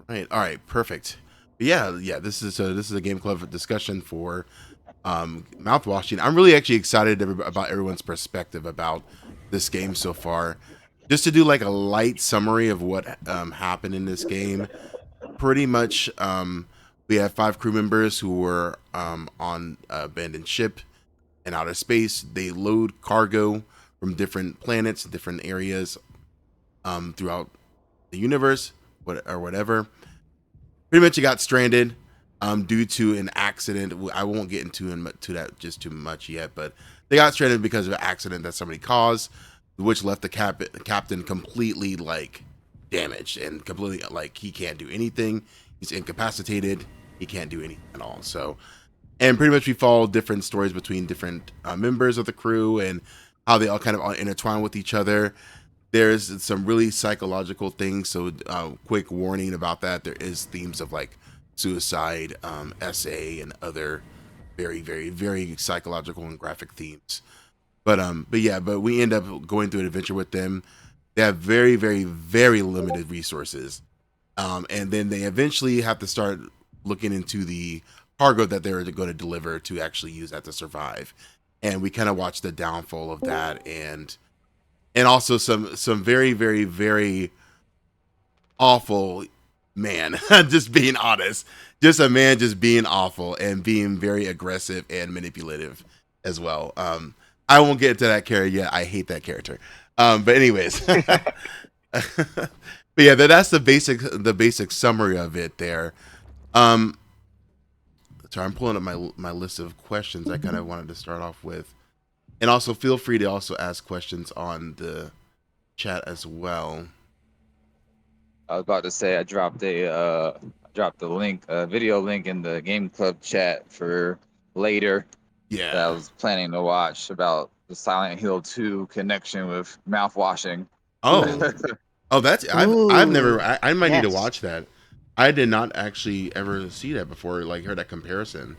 Right. All right. Perfect. Yeah. This is a game club discussion for mouthwashing. I'm really actually excited about everyone's perspective about this game so far. Just to do like a light summary of what happened in this game. Pretty much, we have 5 crew members who were on abandoned ship in outer space. They load cargo from different planets, different areas throughout the universe, or whatever. Pretty much, it got stranded due to an accident. I won't get into that just too much yet, but they got stranded because of an accident that somebody caused, which left the captain completely like damaged and completely like he can't do anything. He's incapacitated. He can't do anything at all. So, and pretty much we follow different stories between different members of the crew and how they all kind of all intertwine with each other. There's some really psychological things. So, quick warning about that. There is themes of like suicide, SA, and other very, very, very psychological and graphic themes. But we end up going through an adventure with them. They have very, very, very limited resources, and then they eventually have to start looking into the cargo that they're going to deliver to actually use that to survive. And we kind of watch the downfall of that, and also some very, very, very awful man. Just being honest, just a man just being awful and being very aggressive and manipulative as well. I won't get into that character yet. I hate that character. But anyways, but yeah, that's the basic summary of it there. Um, sorry, I'm pulling up my list of questions I kind of wanted to start off with, and also feel free to also ask questions on the chat as well. I was about to say I dropped the link, video link in the game club chat for later that I Yeah. was planning to watch about the Silent Hill 2 connection with mouthwashing. Oh, oh, I've never. Ooh, I might need to yes. watch that. I did not actually ever see that before. Like heard that comparison.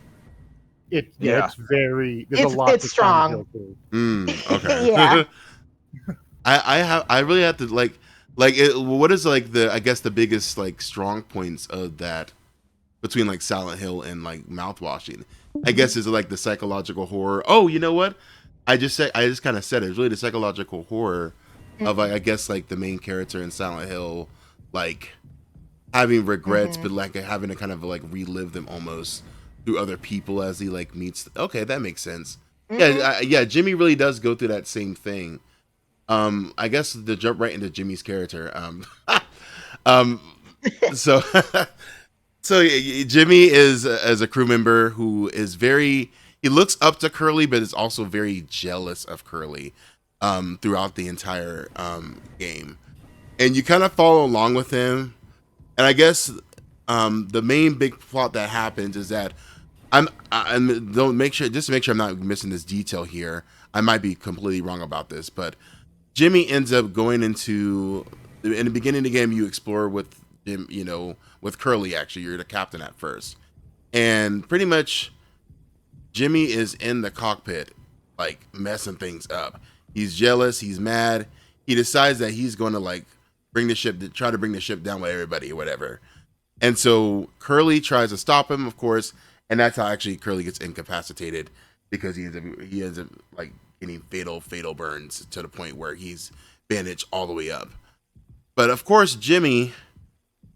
Yeah. It's very. There's a lot It's to Silent strong. Hill too. Yeah. Okay. I really have to what is like the I guess the biggest like strong points of that between like Silent Hill and like mouthwashing. I guess is like the psychological horror. Oh, you know what? I just kind of said it. It's really the psychological horror of like I guess like the main character in Silent Hill, like having regrets, Mm-hmm. but like having to kind of like relive them almost through other people as he like meets. Okay, that makes sense. Yeah, Mm-hmm. yeah. Jimmy really does go through that same thing. I guess to jump right into Jimmy's character. Um, so so Jimmy is as a crew member who is very he looks up to Curly, but is also very jealous of Curly throughout the entire game, and you kind of follow along with him. And I guess the main big plot that happens is that I'm don't make sure just to make sure I'm not missing this detail here. I might be completely wrong about this, but Jimmy ends up going into in the beginning of the game. You explore with him, with Curly. Actually, you're the captain at first, and pretty much Jimmy is in the cockpit, like messing things up. He's jealous. He's mad. He decides that he's going to like try to bring the ship down with everybody or whatever. And so Curly tries to stop him, of course, and that's how actually Curly gets incapacitated because he ends up like getting fatal burns to the point where he's bandaged all the way up. But of course, Jimmy,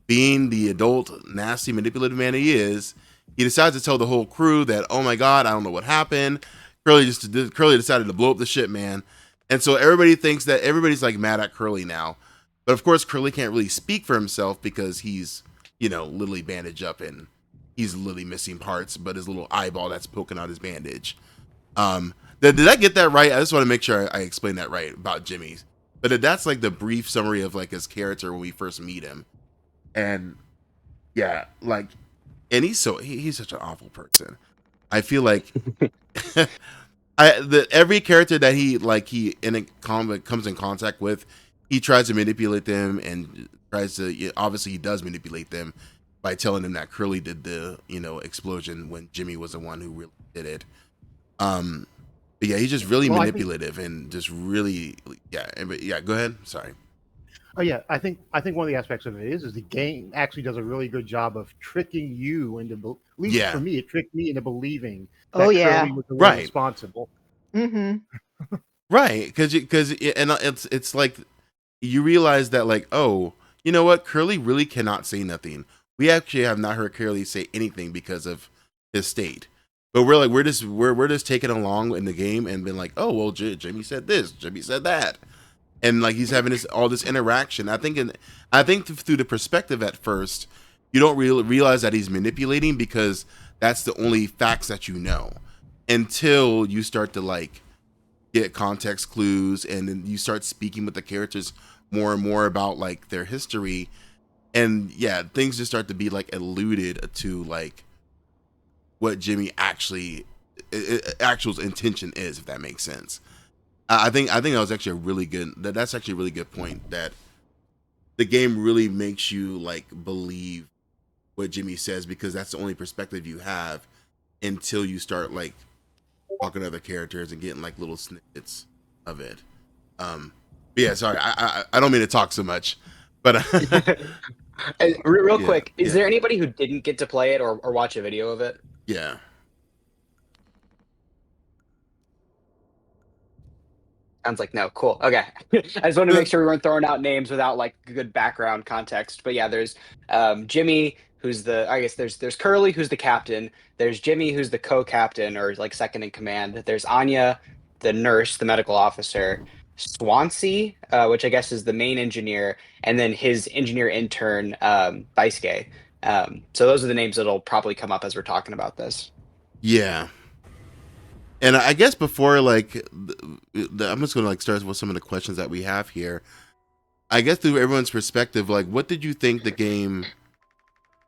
being the adult, nasty, manipulative man he decides to tell the whole crew that, oh my god, I don't know what happened. Curly decided to blow up the ship, man. And so everybody thinks that everybody's like mad at Curly now. But of course, Curly can't really speak for himself because he's, literally bandaged up and he's literally missing parts, but his little eyeball that's poking out his bandage. Did I get that right? I just want to make sure I explained that right about Jimmy. But that's like the brief summary of like his character when we first meet him. And yeah, like, and he's such an awful person. I feel like every character that he in a comes in contact with, he tries to manipulate them and tries to obviously he does manipulate them by telling them that Curly did the explosion when Jimmy was the one who really did it. Um, but yeah, he's just really Well, I think manipulative and just really yeah. But yeah, go ahead. Sorry. Oh yeah, I think one of the aspects of it is the game actually does a really good job of tricking you into, at least for Yeah, me, it tricked me into believing Oh that yeah. Curly was the one right, responsible. Mm-hmm. right. Because and it's like you realize that like, oh, you know what, Curly really cannot say nothing. We actually have not heard Curly say anything because of his state. But we're just taking along in the game and been like, oh well, Jimmy said this, Jimmy said that, and like he's having all this interaction. I think through the perspective at first, you don't really realize that he's manipulating because that's the only facts that you know until you start to like get context clues and then you start speaking with the characters more and more about like their history, and yeah, things just start to be like alluded to like what Jimmy actual intention is, if that makes sense. I think that was actually a really good that's actually a really good point, that the game really makes you like believe what Jimmy says because that's the only perspective you have until you start like talking to other characters and getting like little snippets of it. Um, but yeah, sorry, I don't mean to talk so much, but And real yeah, quick, is yeah, there anybody who didn't get to play it or watch a video of it? yeah. Sounds like no. Cool. Okay. I just wanted to make sure we weren't throwing out names without like good background context. But yeah, there's Jimmy, who's the I guess there's Curly, who's the captain. There's Jimmy, who's the co-captain or like second in command. There's Anya, the nurse, the medical officer. Swansea, which I guess is the main engineer, and then his engineer intern, Daisuke. So those are the names that'll probably come up as we're talking about this. Yeah. And I guess before like I'm just gonna like start with some of the questions that we have here. I guess through everyone's perspective, like what did you think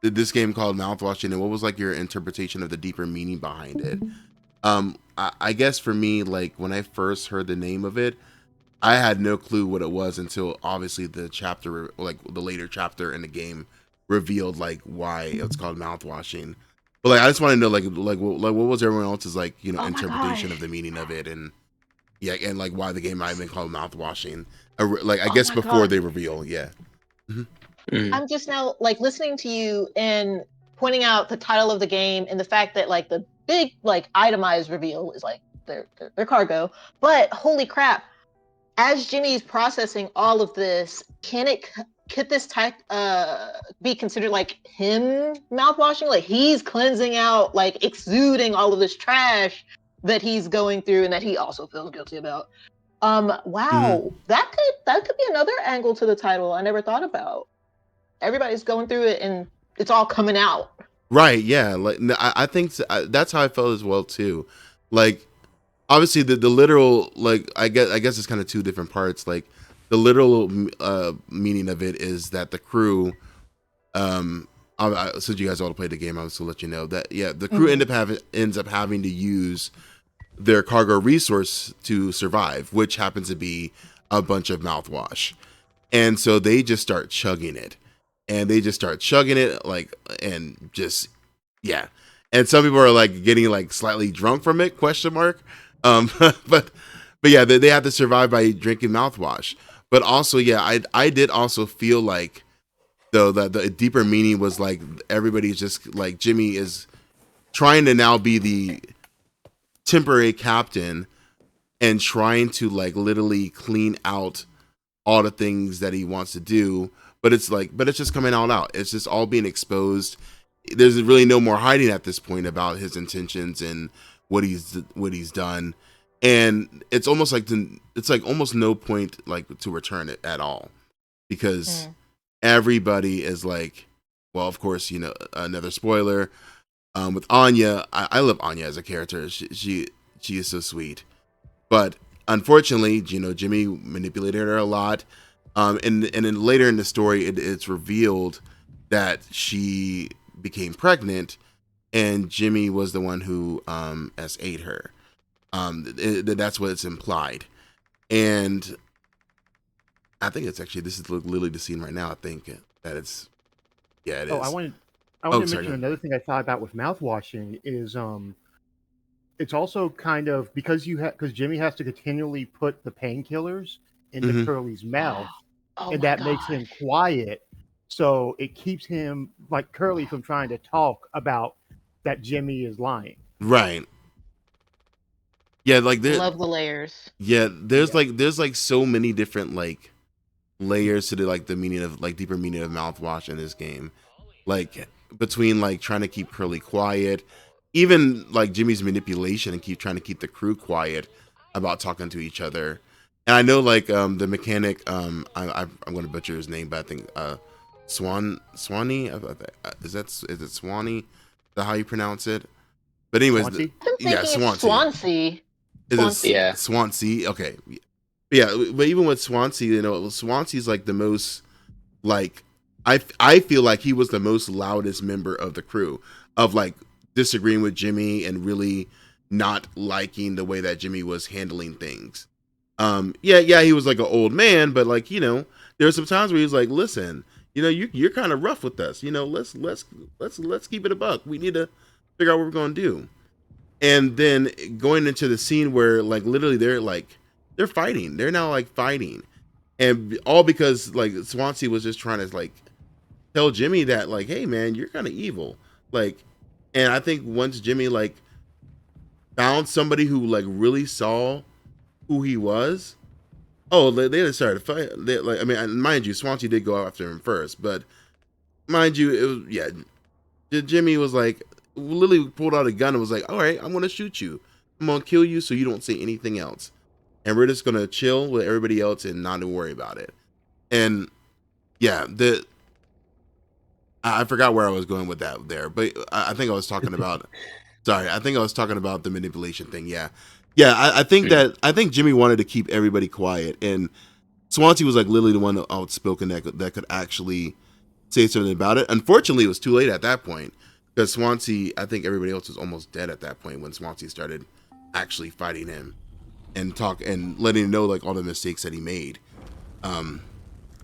this game called Mouthwashing, and what was like your interpretation of the deeper meaning behind it? I guess for me, like when I first heard the name of it, I had no clue what it was until obviously the chapter, like the later chapter in the game, revealed like why it's called Mouthwashing. But like I just want to know like what was everyone else's like Oh my interpretation of gosh. the meaning of it, and yeah, and like why the game might have been called Mouthwashing. Like I Oh guess my before god. they reveal, yeah. Mhm. Mhm. I'm just now like listening to you and pointing out the title of the game and the fact that like the big like itemized reveal is like their cargo. But holy crap, as Jimmy's processing all of this, could this type be considered like him mouthwashing? Like he's cleansing out, like exuding all of this trash that he's going through and that he also feels guilty about. Mhm. Wow, that could be another angle to the title I never thought about. Everybody's going through it and it's all coming out. Right, yeah. Like I think that's how I felt as well too. Like obviously the literal like I guess it's kind of two different parts. Like the literal meaning of it is that the crew um since you guys all played the game, I was to let you know that yeah, the crew Mm-hmm. ends up having to use their cargo resource to survive, which happens to be a bunch of mouthwash. And so they just start chugging it. And they just start chugging it like and just yeah. And some people are like getting like slightly drunk from it, question mark. But yeah, they have to survive by drinking mouthwash. But also, yeah, I did also feel like though that the deeper meaning was like everybody's just like Jimmy is trying to now be the temporary captain and trying to like literally clean out all the things that he wants to do, but it's just coming all out. It's just all being exposed. There's really no more hiding at this point about his intentions and what he's done. And it's almost like it's like almost no point like to return it at all because Mm. everybody is like, well, of course, another spoiler. With Anya, I love Anya as a character. She is so sweet, but unfortunately, Jimmy manipulated her a lot. And then later in the story, it's revealed that she became pregnant, and Jimmy was the one who ate her. That's what it's implied, and I think it's actually this is literally the scene right now. I think that it's yeah, it Oh, I is. wanted I wanted Oh, to sorry. Go mention ahead. another thing I thought about with mouthwashing is it's also kind of because Jimmy has to continually put the painkillers into Mm-hmm. Curly's mouth. Oh and my that makes him gosh. quiet. So it keeps him like Curly from trying to talk about that Jimmy is lying. Right. Yeah, like there. Love the layers. Yeah, Yeah. there's like so many different like layers to the like the meaning of like deeper meaning of mouthwash in this game. Like between like trying to keep Curly quiet, even like Jimmy's manipulation and keep trying to keep the crew quiet about talking to each other. And I know like the mechanic I'm going to butcher his name, but I think Swanee is it Swanee? Is that how you pronounce it? But anyways, Swansea? I'm yeah, thinking it's Swansea. Swansea. Is Swansea. it Yeah. Swansea? Okay. Yeah, but even with Swansea, you know, Swansea's like the most like I feel like he was the most loudest member of the crew of like disagreeing with Jimmy and really not liking the way that Jimmy was handling things. Yeah, he was like an old man, but like, you know, there were some times where he was like, listen, you know, you're kind of rough with us. You know, let's keep it a buck. We need to figure out what we're gonna do. And then going into the scene where like literally they're fighting. They're now like fighting. And all because like Swansea was just trying to like tell Jimmy that like, hey man, you're kind of evil. Like, and I think once Jimmy like found somebody who like really saw who he was, oh, they just started fight. They, like, I mean, mind you, Swansea did go after him first, but mind you, it was Jimmy was like literally pulled out a gun and was like, all right, I'm gonna shoot you. I'm gonna kill you so you don't say anything else, and we're just gonna chill with everybody else and not to worry about it. And yeah, I forgot where I was going with that there, but I think I was talking about. Sorry, I think I was talking about the manipulation thing. Yeah. I think Jimmy wanted to keep everybody quiet, and Swansea was like literally the one outspoken that could actually say something about it. Unfortunately, it was too late at that point because Swansea. I think everybody else was almost dead at that point when Swansea started actually fighting him and talk and letting him know like all the mistakes that he made. Um,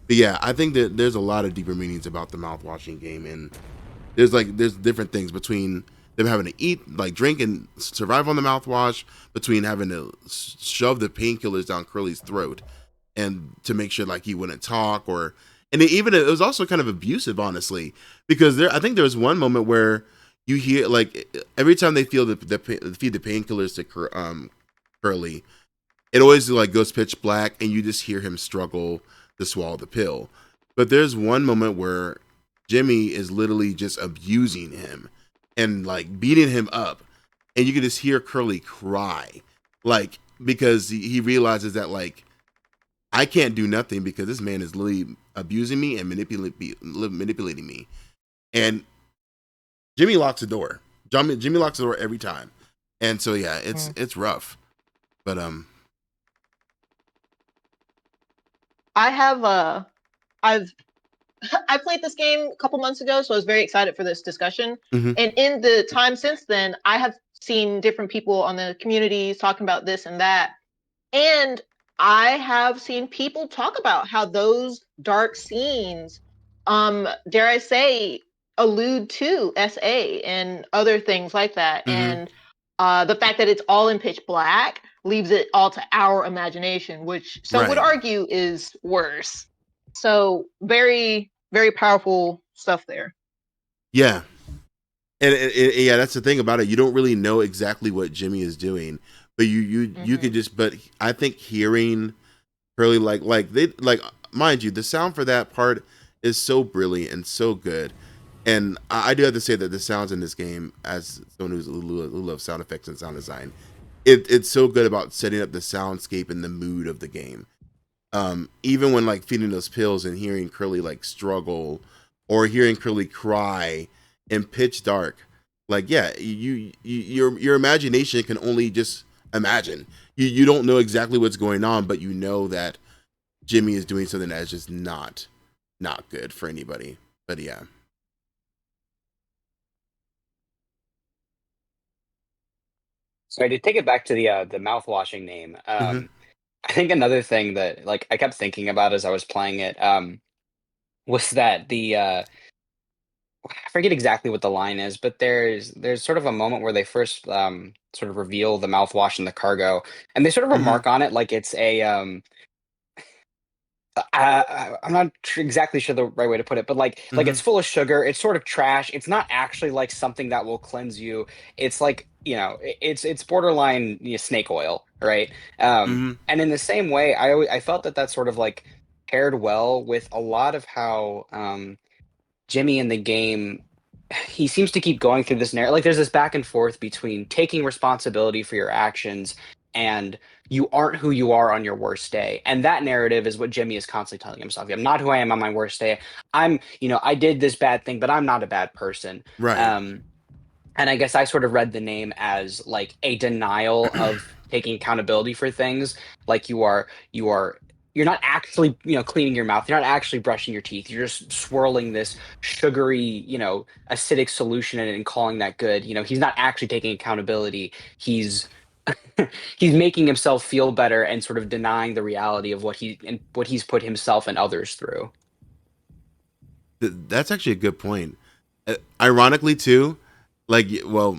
but yeah, I think that there's a lot of deeper meanings about the mouthwashing game, and there's different things between them having to eat, like drink and survive on the mouthwash, between having to shove the painkillers down Curly's throat, and to make sure like he wouldn't talk, or and it was also kind of abusive, honestly, because I think there was one moment where you hear like every time they feel feed the painkillers to Curly, it always like goes pitch black and you just hear him struggle to swallow the pill. But there's one moment where Jimmy is literally just abusing him and like beating him up, and you can just hear Curly cry, like because he realizes that like I can't do nothing because this man is literally abusing me and manipulating me. And Jimmy locks the door. Jimmy locks the door every time, and so yeah, it's rough, but I have I've I played this game a couple months ago, so I was very excited for this discussion. mm-hmm. And in the time since then, I have seen different people on the communities talking about this and that. And I have seen people talk about how those dark scenes, dare I say, allude to SA and other things like that. Mm-hmm. And the fact that it's all in pitch black leaves it all to our imagination, which some would Right. argue is worse. So very, very powerful stuff there. Yeah. And yeah, that's the thing about it. You don't really know exactly what Jimmy is doing, but you could just. But I think hearing Curly like mind you, the sound for that part is so brilliant and so good. And I do have to say that the sounds in this game, as someone who loves sound effects and sound design, it's so good about setting up the soundscape and the mood of the game. Even when like feeding those pills and hearing Curly like struggle, or hearing Curly cry in pitch dark, like yeah, your imagination can only just imagine. You don't know exactly what's going on, but you know that Jimmy is doing something that is just not good for anybody. But yeah. So to take it back to the mouthwashing name, Mm-hmm. I think another thing that like I kept thinking about as I was playing it, was that I forget exactly what the line is, but there's sort of a moment where they first sort of reveal the mouthwash in the cargo, and they sort of Mm-hmm. remark on it like it's a I'm not exactly sure the right way to put it, but like it's full of sugar. It's sort of trash. It's not actually like something that will cleanse you. It's like, it's borderline, snake oil, right? And in the same way, I felt that sort of like paired well with a lot of how Jimmy in the game, he seems to keep going through this narrative. Like there's this back and forth between taking responsibility for your actions and you aren't who you are on your worst day. And that narrative is what Jimmy is constantly telling himself. I'm not who I am on my worst day. I did this bad thing, but I'm not a bad person. Right. And I guess I sort of read the name as like a denial of taking accountability for things. Like you're not actually, cleaning your mouth. You're not actually brushing your teeth. You're just swirling this sugary, acidic solution in it and calling that good. He's not actually taking accountability. He's he's making himself feel better and sort of denying the reality of what he's put himself and others through. That's actually a good point. Ironically, too, like, well,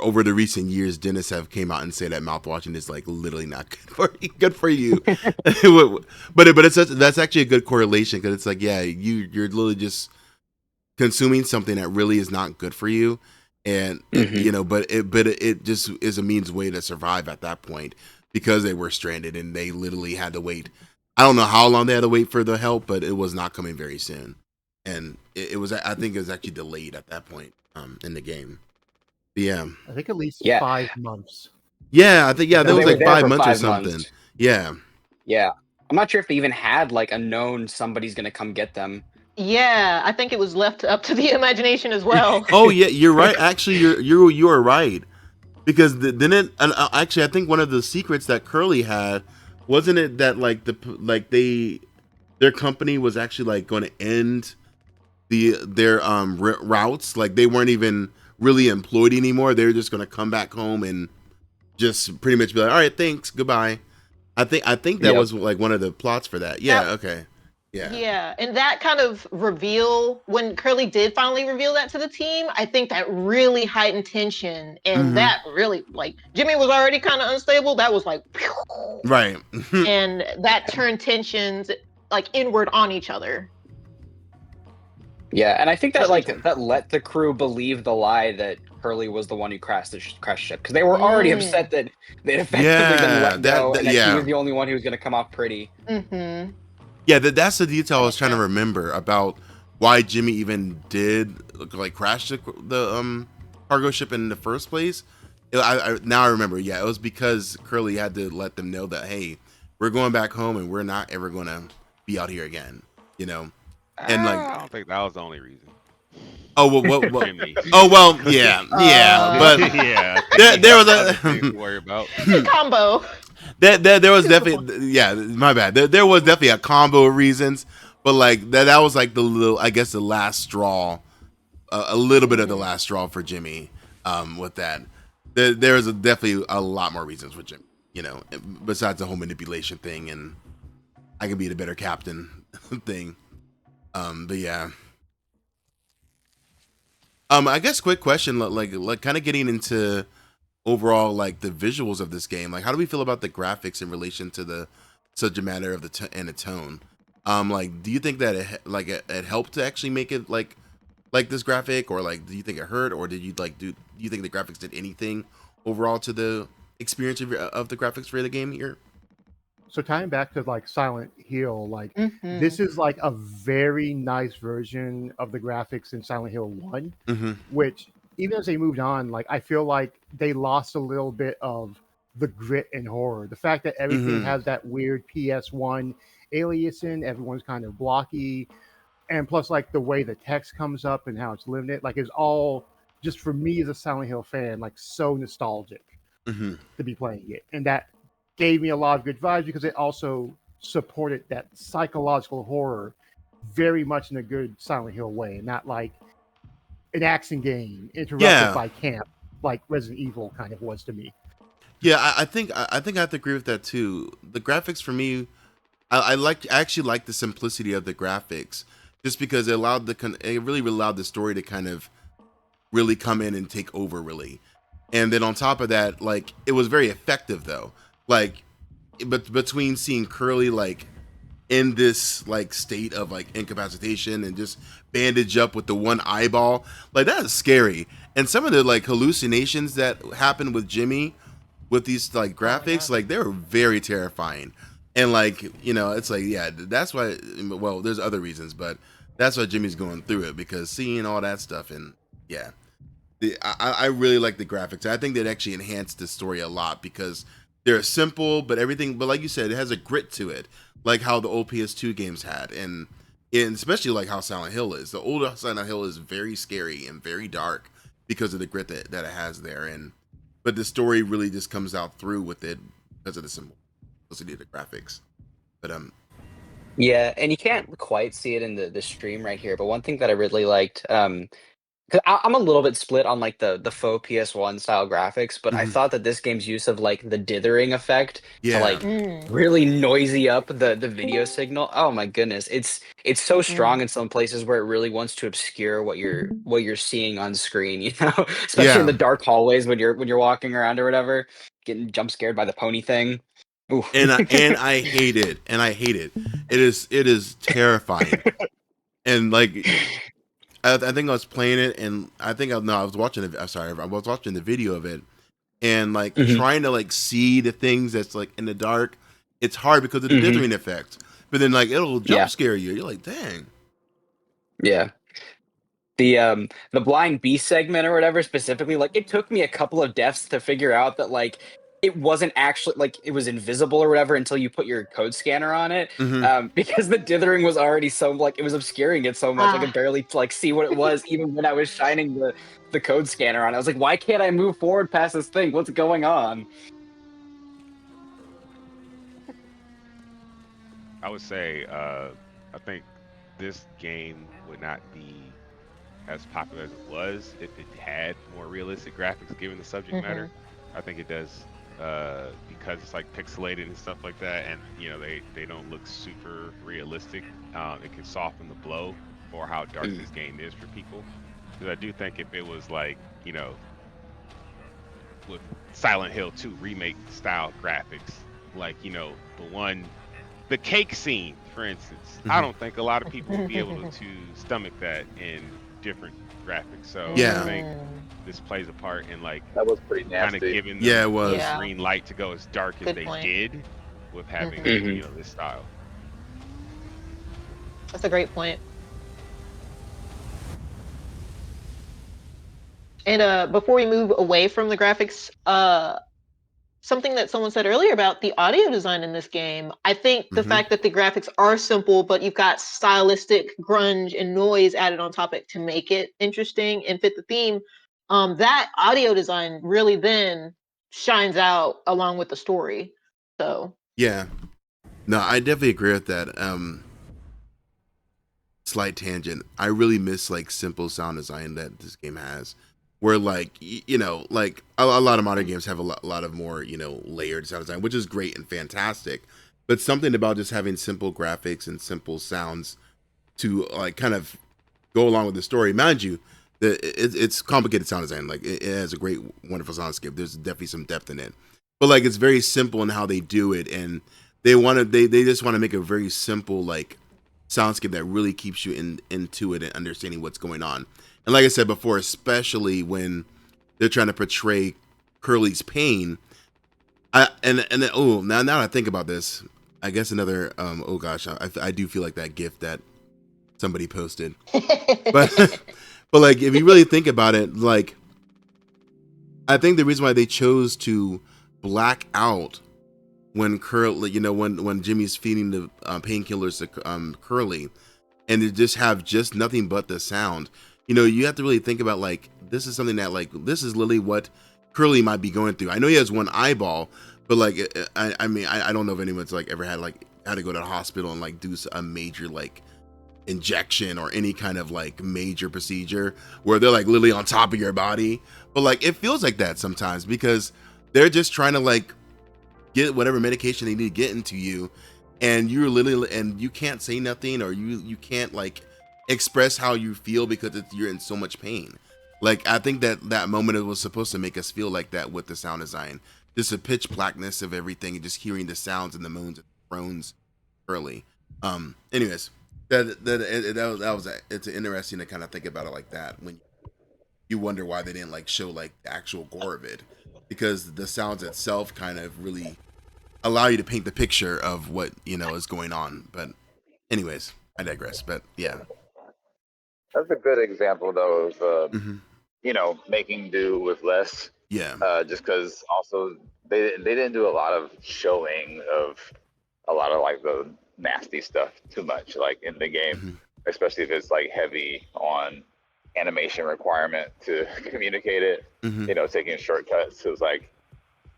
over the recent years, dentists have came out and say that mouthwashing is like literally not good for you. but that's actually a good correlation because it's like, yeah, you're literally just consuming something that really is not good for you, and but it just is a means way to survive at that point because they were stranded and they literally had to wait. I don't know how long they had to wait for the help, but it was not coming very soon, and it was, I think it was actually delayed at that point in the game. But yeah, I think at least Yeah. 5 months. yeah, I think, yeah, No, there was they were like there 5 for months or 5 something. months. Yeah. Yeah. I'm not sure if they even had like a known somebody's going to come get them. Yeah, I think it was left up to the imagination as well. Oh yeah, you're right. Actually, you are right, because then it, and actually I think one of the secrets that Curly had, wasn't it that like their company was actually like going to end their routes, like they weren't even really employed anymore. They were just going to come back home and just pretty much be like, all right, thanks, goodbye. I think that Yep. was like one of the plots for that. Yeah. Okay. Yeah. Yeah, and that kind of reveal, when Curly did finally reveal that to the team, I think that really heightened tension, and that really, like, Jimmy was already kind of unstable. That was like, Right. and that turned tensions like inward on each other. Yeah, and I think that Especially like that let the crew believe the lie that Curly was the one who crashed the ship, because they were already upset that they'd effectively been let go and that he was the only one who was going to come off pretty. Mm-hmm. Yeah, that's the detail I was trying to remember about why Jimmy even did like crash the cargo ship in the first place. Now I remember. Yeah, it was because Curly had to let them know that, hey, we're going back home and we're not ever going to be out here again. And like, I don't think that was the only reason. oh well, what? Jimmy. Oh well, yeah, but Yeah, there was other things to worry about. Combo. There was definitely, yeah, my bad. There was definitely a combo of reasons, but like that was like the little, I guess, the last straw, a little bit of the last straw for Jimmy. With that, there was definitely a lot more reasons for Jimmy. Besides the whole manipulation thing and I can be the better captain thing. But yeah. I guess quick question, like kind of getting into overall like the visuals of this game. Like, how do we feel about the graphics in relation to the subject matter of and the tone? Like, do you think that it helped to actually make it like this graphic, or like do you think it hurt, or did you do you think the graphics did anything overall to the experience of the graphics for the game here? So tying back to like Silent Hill, like this is like a very nice version of the graphics in Silent Hill 1, which even as they moved on, like I feel like they lost a little bit of the grit and horror. The fact that everything has that weird PS1 aliasing, everyone's kind of blocky, and plus like the way the text comes up and how it's limited, like it's all just, for me as a Silent Hill fan, like so nostalgic to be playing it. And that gave me a lot of good vibes because it also supported that psychological horror very much in a good Silent Hill way, and not like an action game interrupted by camp like Resident Evil kind of was to me. Yeah, I think I have to agree with that too. The graphics for me, I actually like the simplicity of the graphics, just because it really allowed the story to kind of really come in and take over really. And then on top of that, like it was very effective though. Like, but between seeing Curly like in this like state of like incapacitation and just bandage up with the one eyeball. Like that is scary. And some of the like hallucinations that happen with Jimmy with these like graphics, like they were very terrifying. And like, you know, it's like, yeah, that's why, well, there's other reasons, but that's why Jimmy's going through it, because seeing all that stuff, and yeah, I really like the graphics. I think that actually enhanced the story a lot because they're simple, but everything, but like you said, it has a grit to it, like how the old PS2 games had, and especially like how Silent Hill is. The older Silent Hill is very scary and very dark because of the grit that it has there, and but the story really just comes out through with it because of the simplicity of the graphics. But Yeah, and you can't quite see it in the stream right here, but one thing that I really liked, 'cause I'm a little bit split on, like, the faux PS1 style graphics, but I mhm. thought that this game's use of, like, the dithering effect to, Yeah, like, really noisy up the video signal, oh my goodness, it's so strong in some places where it really wants to obscure what you're seeing on screen, you know? Especially in yeah. the dark hallways when you're walking around or whatever, getting jump scared by the pony thing. Ooh. And I hate it, and I hate it. It is terrifying, and like I think I was playing it, and I think I no, I was watching it. I'm sorry, I was watching the video of it, and like Mhm, trying to like see the things that's like in the dark. It's hard because of the mhm, dithering effect, but then like it'll jump yeah, scare you. You're like, dang. yeah. The blind beast segment or whatever specifically, like, it took me a couple of deaths to figure out that, like, it wasn't actually like, it was invisible or whatever until you put your code scanner on it, Hmm. because the dithering was already so like, it was obscuring it so much, I could Ah, barely, like, see what it was even when I was shining the code scanner on. I was like, "Why can't I move forward past this thing? What's going on?" I would say, I think this game would not be as popular as it was if it had more realistic graphics given the subject matter. I think it does because it's like pixelated and stuff like that, and you know they don't look super realistic. It can soften the blow for how dark Mm, this game is for people. Because I do think if it was like with Silent Hill 2 remake style graphics, like the cake scene, for instance. I Hmm. don't think a lot of people would be able to stomach that in different graphics. So I Yeah, think this plays a part in like That was pretty kind of nasty. giving yeah, it them the was. yeah, green light to go as dark as good they point. did with having, Hmm. mhm, this style. That's a great point. And before we move away from the graphics, something that someone said earlier about the audio design in this game, I think the Hmm. fact that the graphics are simple, but you've got stylistic grunge and noise added on top of it to make it interesting and fit the theme, that audio design really then shines out along with the story. So, Yeah, no, I definitely agree with that. Slight tangent. I really miss like simple sound design that this game has, where like like a lot of modern games have a lot of more layered sound design, which is great and fantastic. But something about just having simple graphics and simple sounds to like kind of go along with the story. Mind you, it's complicated sound design. Like it has a great, wonderful soundscape. There's definitely some depth in it, but like it's very simple in how they do it, and they just want to make a very simple like soundscape that really keeps you into it and understanding what's going on. And like I said before, especially when they're trying to portray Curly's pain. And then, oh, now that I think about this, I guess another oh gosh, I do feel like that gift that somebody posted. But but like if you really think about it, like I think the reason why they chose to black out when Curly, when Jimmy's feeding the painkillers to Curly, and to just have just nothing but the sound, you have to really think about like this is something that like this is literally what Curly might be going through. I know he has one eyeball, but like I mean I don't know if anyone's like ever had to go to the hospital and like do a major like injection or any kind of like major procedure where they're like literally on top of your body. But like it feels like that sometimes because they're just trying to like get whatever medication they need to get into you, and you're literally and you can't say nothing, or you can't like express how you feel because you're in so much pain. Like I think that moment it was supposed to make us feel like that with the sound design, just the pitch blackness of everything and just hearing the sounds and the moans and groans early. Anyways, it's interesting to kind of think about it like that when you wonder why they didn't like show like the actual gore of it, because the sounds itself kind of really allow you to paint the picture of what is going on. But anyways, I digress. But yeah. That's a good example, though, of Mm-hmm. making do with less. Yeah. Just because also they didn't do a lot of showing of a lot of like the nasty stuff too much, like in the game, Mm-hmm. especially if it's like heavy on animation requirement to communicate it. Mm-hmm. Taking shortcuts. So it's like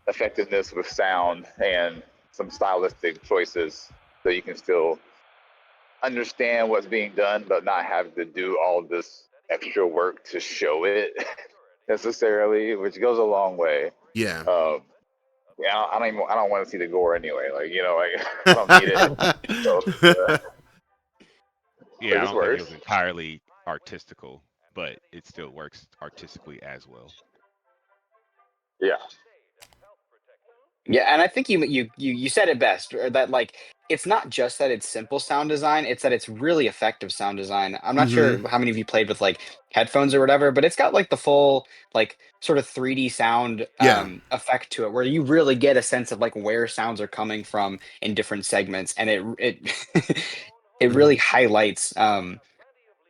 effectiveness with sound and some stylistic choices, so you can still understand what's being done, but not have to do all this extra work to show it necessarily, which goes a long way. Yeah. Yeah, I don't want to see the gore anyway. Like like I don't need it. So, but Yeah, I this don't think it works. was entirely artistical, but it still works artistically as well. Yeah. Yeah, and I think you said it best, or that like it's not just that it's simple sound design, it's that it's really effective sound design. I'm not Mm-hmm. sure how many of you played with like headphones or whatever, but it's got like the full like sort of 3D sound Yeah. effect to it where you really get a sense of like where sounds are coming from in different segments, and it it Mm-hmm. really highlights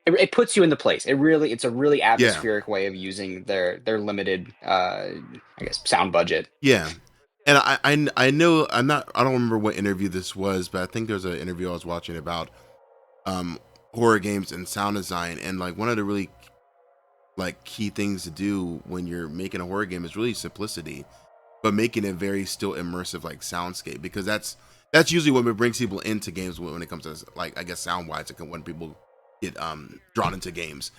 it puts you in the place. It's a really Yeah. atmospheric way of using their limited I guess sound budget. Yeah. And I know I don't remember what interview this was, but I think there was an interview I was watching about um horror games and sound design, and like one of the really like key things to do when you're making a horror game is really simplicity, but making it very still immersive like soundscape, because that's usually what brings people into games when it comes to like I guess sound wise, like when people get drawn into games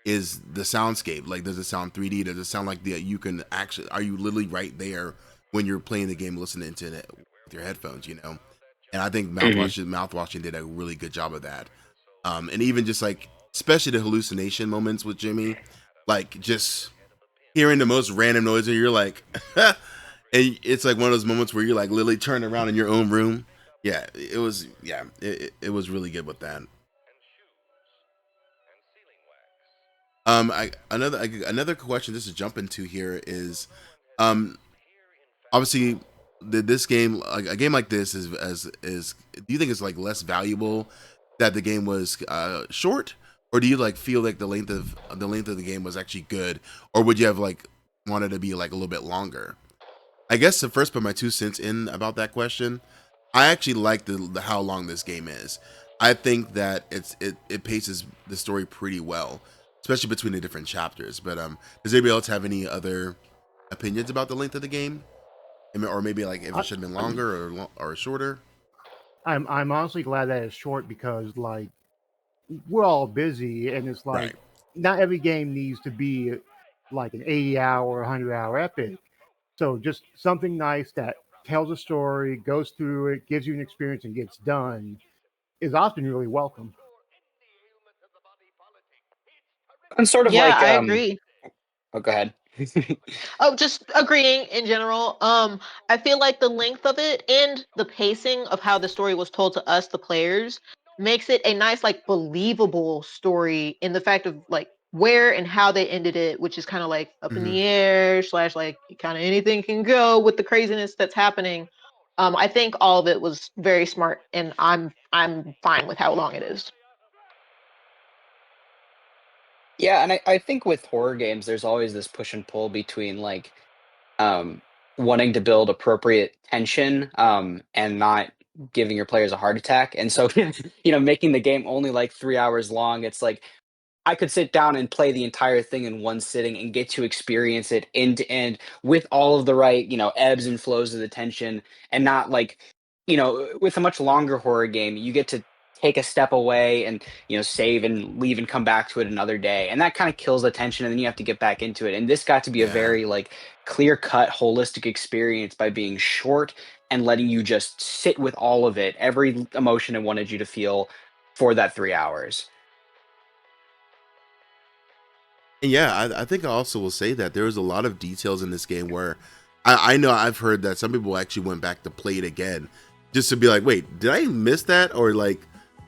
is the soundscape. Like, does it sound 3D? Does it sound like you can actually, are you literally right there when you're playing the game listening to it with your headphones, And I think Mouthwashing did a really good job of that. And even just like, especially the hallucination moments with Jimmy, like just hearing the most random noise and you're like, and it's like one of those moments where you're like literally turning around in your own room. Yeah, it was really good with that. Another question just to jump into here is, um, obviously, this game, like a game like this, is do you think it's like less valuable that the game was short, or do you like feel like the length of the game was actually good, or would you have like wanted to be like a little bit longer? I guess to first put my 2 cents in about that question, I actually like the how long this game is. I think that it paces the story pretty well, especially between the different chapters. But does anybody else have any other opinions about the length of the game, or maybe like if it I, should have been longer or shorter? I'm honestly glad that it's short because like we're all busy and it's like Right. not every game needs to be like an 80-hour, 100-hour epic. So just something nice that tells a story, goes through it, gives you an experience, and gets done is often really welcome. And sort of Yeah, like I agree. oh, go ahead. Oh, just agreeing in general. I feel like the length of it and the pacing of how the story was told to us, the players, makes it a nice, like, believable story in the fact of like where and how they ended it, which is kind of like up in Mm-hmm. the air, slash like kind of anything can go with the craziness that's happening. I think all of it was very smart, and I'm fine with how long it is. Yeah, and I think with horror games, there's always this push and pull between like um, wanting to build appropriate tension and not giving your players a heart attack. And so, making the game only like 3 hours long, it's like I could sit down and play the entire thing in one sitting and get to experience it end to end with all of the right, ebbs and flows of the tension, and not like, with a much longer horror game, you get to take a step away and, save and leave and come back to it another day. And that kind of kills the tension, and then you have to get back into it. And this got to be a Yeah. very like clear cut, holistic experience by being short and letting you just sit with all of it, every emotion it wanted you to feel for that 3 hours. And yeah, I think I also will say that there was a lot of details in this game where I know I've heard that some people actually went back to play it again just to be like, wait, did I miss that, or like,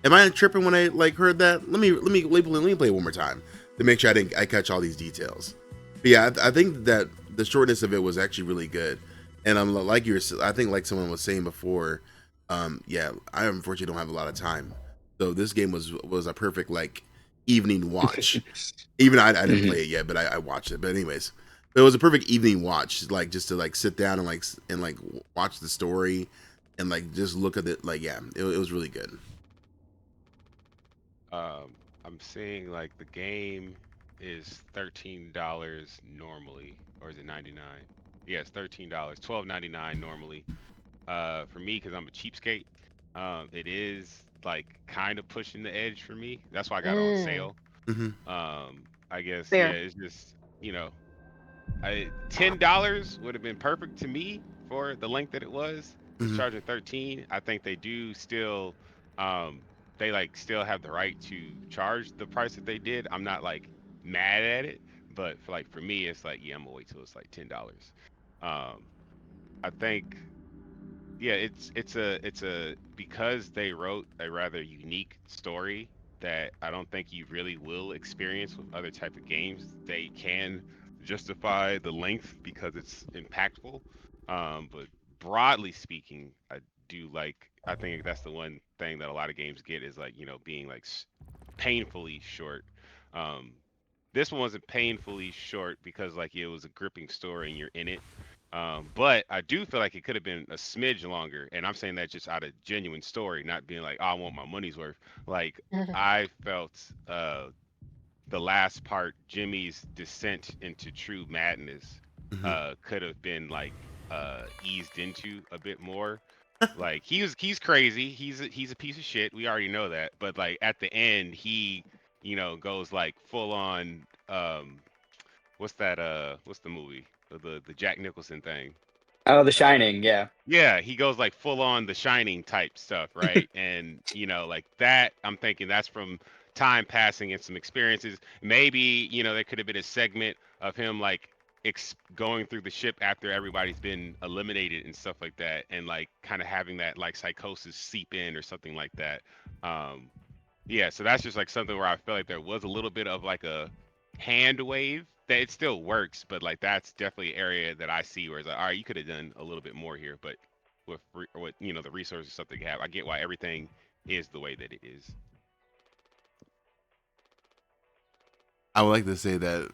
am I tripping when I like heard that? Let me play it one more time to make sure I catch all these details. But yeah, I think that the shortness of it was actually really good, and I'm like I think like someone was saying before, yeah, I unfortunately don't have a lot of time, so this game was a perfect like evening watch. Even I didn't Mhm. play it yet, but I watched it. But anyways, it was a perfect evening watch, like just to like sit down and like watch the story and like just look at it. Like yeah, it was really good. I'm seeing like the game is $13 normally, or is it 99? Yes, $13, 12.99 normally. For me, because I'm a cheapskate, it is like kind of pushing the edge for me. That's why I got it on Mm, sale. Hmm. I guess yeah, fair. it's just $10 would have been perfect to me for the length that it was. It's Hmm. charging 13. I think they do still, um, they like still have the right to charge the price that they did. I'm not like mad at it, but for me, it's like yeah, I'm gonna wait till it's like $10. Um, I think yeah, it's a because they wrote a rather unique story that I don't think you really will experience with other type of games. They can justify the length because it's impactful. But broadly speaking, I think that's the one thing that a lot of games get is like, being like painfully short. Um, this one wasn't painfully short because like it was a gripping story and you're in it. But I do feel like it could have been a smidge longer, and I'm saying that just out of genuine story, not being like, oh, I want my money's worth. Like I felt the last part, Jimmy's descent into true madness, Hmm. could have been like eased into a bit more. Like he's crazy. He's a piece of shit. We already know that. But like at the end, he goes like full on. What's that? What's the movie? The Jack Nicholson thing. Oh, The Uh, Shining. Yeah. yeah, he goes like full on The Shining type stuff, right? And like that, I'm thinking that's from time passing and some experiences. Maybe there could have been a segment of him like going through the ship after everybody's been eliminated and stuff like that, and like kind of having that like psychosis seep in or something like that. Um, yeah, so that's just like something where I feel like there was a little bit of like a hand wave that it still works, but like that's definitely an area that I see where it's like, all right, you could have done a little bit more here, but with the resources stuff that you have, I get why everything is the way that it is. I would like to say that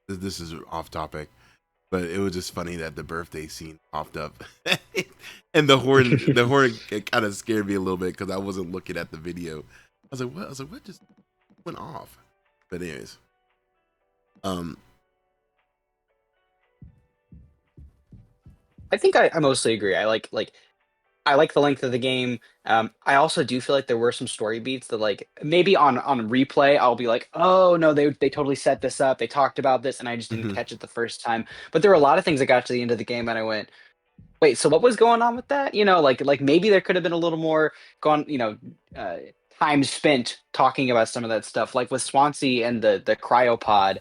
this is off topic, but it was just funny that the birthday scene popped up, and the horn kind of scared me a little bit because I wasn't looking at the video. I was like, what? I was like, what just went off? But anyways, um, I think I mostly agree. I like the length of the game. I also do feel like there were some story beats that like maybe on replay I'll be like, oh no, they totally set this up. They talked about this and I just didn't mhm, catch it the first time. But there were a lot of things that got to the end of the game and I went, wait, so what was going on with that? Like maybe there could have been a little more gone, uh, time spent talking about some of that stuff, like with Swansea and the cryopod.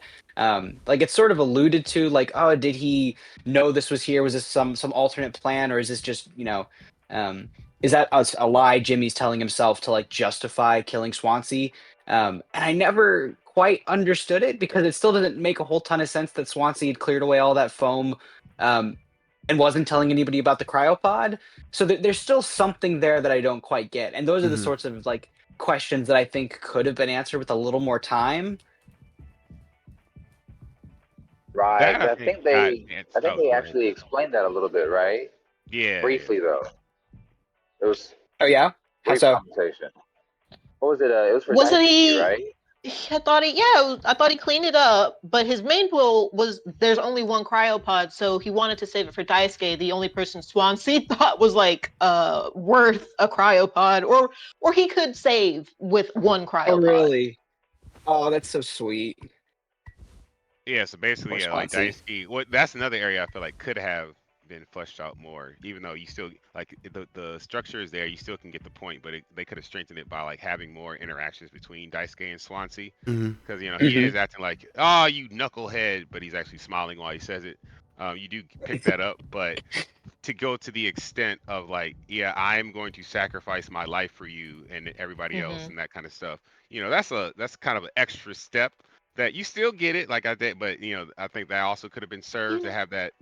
Like it's sort of alluded to, like, oh, did he know this was here? Was this some alternate plan, or is this just, um, is that a lie Jimmy's telling himself to like justify killing Swansea? And I never quite understood it because it still doesn't make a whole ton of sense that Swansea had cleared away all that foam. Um, and wasn't telling anybody about the cryopod. So there's still something there that I don't quite get. And those are the mhm. sorts of like questions that I think could have been answered with a little more time. Right, That I because think got it's I think oh they go ahead. actually explained that a little bit, right? Yeah, yeah. Briefly though, it was Oh yeah, how brief so? conversation. What was it? It was for Wasn't Daisuke, he? right? I thought he, yeah, I thought he cleaned it up, but his main goal was there's only one cryopod, so he wanted to save it for Daisuke, the only person Swansea thought was like worth a cryopod, or he could save with one Oh cryopod. really? Oh, that's so sweet. Yeah, so basically, Poor yeah, like Swansea. Daisuke. What that's another area I feel like could have been fleshed out more. Even though you still like the structure is there, you still can get the point. But they could have strengthened it by like having more interactions between Daisuke and Swansea, Mhm. because he Hmm. is acting like, oh, you knucklehead, but he's actually smiling while he says it. You do pick that up, but to go to the extent of like, yeah, I'm going to sacrifice my life for you and everybody else Mm-hmm. and that kind of stuff. That's kind of an extra step that you still get it, like I did, but I think that also could have been served to have that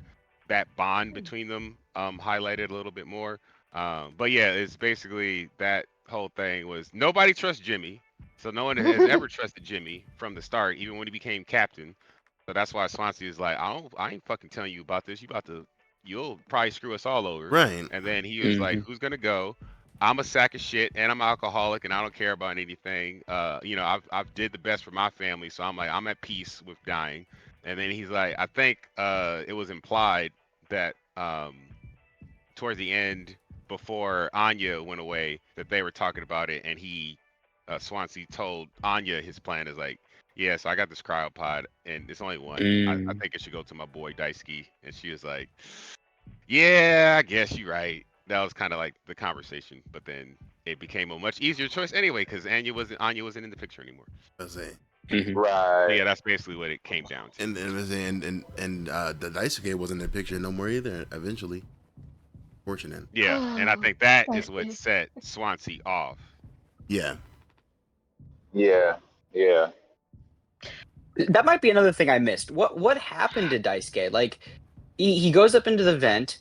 bond between them highlighted a little bit more. But yeah, it's basically that whole thing was nobody trusts Jimmy, so no one has ever trusted Jimmy from the start, even when he became captain. So that's why Swansea is like, I ain't fucking telling you about this. You'll probably screw us all over. Right. And then he was like, Hmm. who's gonna go? I'm a sack of shit and I'm alcoholic and I don't care about anything. I've did the best for my family, so I'm like, I'm at peace with dying. And then he's like, I think it was implied that towards the end, before Anya went away, that they were talking about it, and Swansea told Anya his plan is like, yeah, so I got this cryopod, and it's only one. I Mm. think it should go to my boy Daisuke. And she was like, yeah, I guess you're right. That was kind of like the conversation, but then it became a much easier choice anyway because Anya wasn't in the picture anymore. I say. Hmm. So Right. yeah, that's basically what it came down to. And the Daisuke wasn't in the picture no more either. Eventually, fortunate. Yeah, and I think that is That's what good. set Swansea off. Yeah. Yeah. Yeah. That might be another thing I missed. What happened to Daisuke? Like, he goes up into the vent,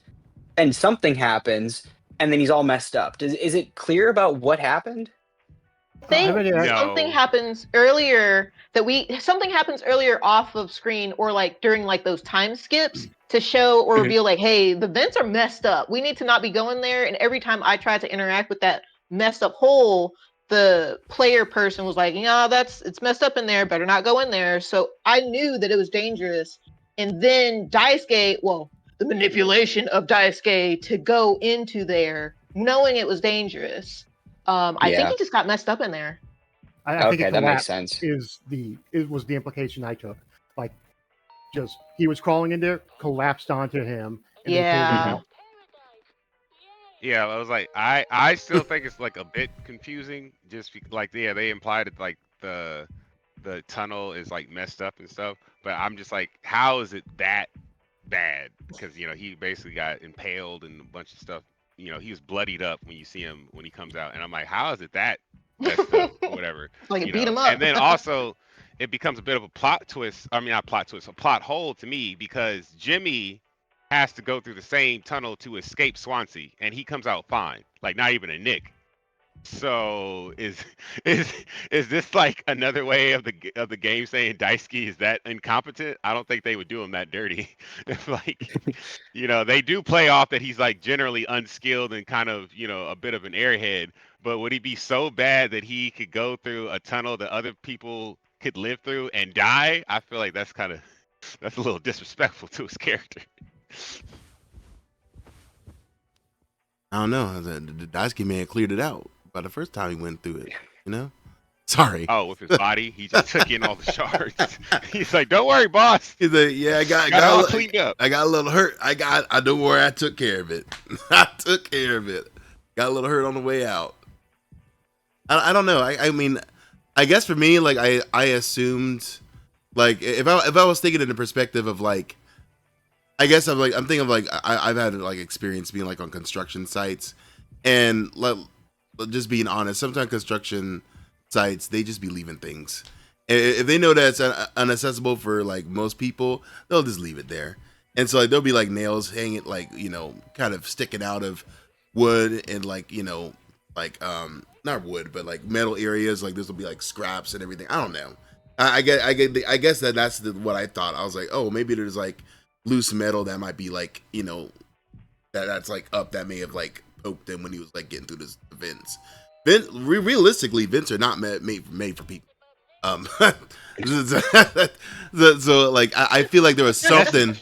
and something happens, and then he's all messed up. Is it clear about what happened? I Think bet it. something No. happens earlier something happens earlier off of screen or like during like those time skips to show or Mhm. reveal like, hey, the vents are messed up. We need to not be going there. And every time I tried to interact with that messed up hole, the player person was like, yeah, it's messed up in there. Better not go in there. So I knew that it was dangerous. And then Daisuke, well, the manipulation of Daisuke to go into there, knowing it was dangerous. I think Yeah. he just got messed up in there. I think it Okay, that makes collapsed. sense. It was the implication I took. Like, just he was crawling in there, collapsed onto him, and they pulled him Yeah. Mhm. out. Yeah, I was like, I still think it's like a bit confusing. Like, yeah, they implied it like the tunnel is like messed up and stuff. But I'm just like, how is it that bad? Because he basically got impaled and a bunch of stuff. He was bloodied up when you see him when he comes out, and I'm like, how is it that messed up or whatever? Like it beat him And up. then also it becomes a bit of a plot twist. I mean, not plot twist, a plot hole to me because Jimmy has to go through the same tunnel to escape Swansea, and he comes out fine, like not even a nick. So is is this like another way of the game saying Daisuke is that incompetent? I don't think they would do him that dirty. If like they do play off that he's like generally unskilled and kind of a bit of an airhead, but would he be so bad that he could go through a tunnel that other people could live through and die? I feel like that's a little disrespectful to his character. I don't know. The Daisuke man cleared it out by the first time he went through it. You know. Sorry. Oh, with his body, he just took in all the shards. He's like, "Don't worry, boss. He's like, yeah, Got it all cleaned up." I got a little hurt. I don't worry. I took care of it. I took care of it. Got a little hurt on the way out. I don't know. I mean, I guess for me, like I assumed, like if I was thinking in the perspective of like, I guess I'm thinking of like I've had like experience being like on construction sites, and like just being honest, sometimes construction sites they just be leaving things. If they know that it's unaccessible for like most people, they'll just leave it there. And so like there'll be like nails hanging like kind of sticking out of wood and like like not wood but like metal areas. Like this will be like scraps and everything. I don't know. I guess that's what I thought. I was like, oh, maybe there's like loose metal that might be like that's like up that may have like poked him when he was like getting through the vents. Realistically, vents are not made for people. So like I feel like there was something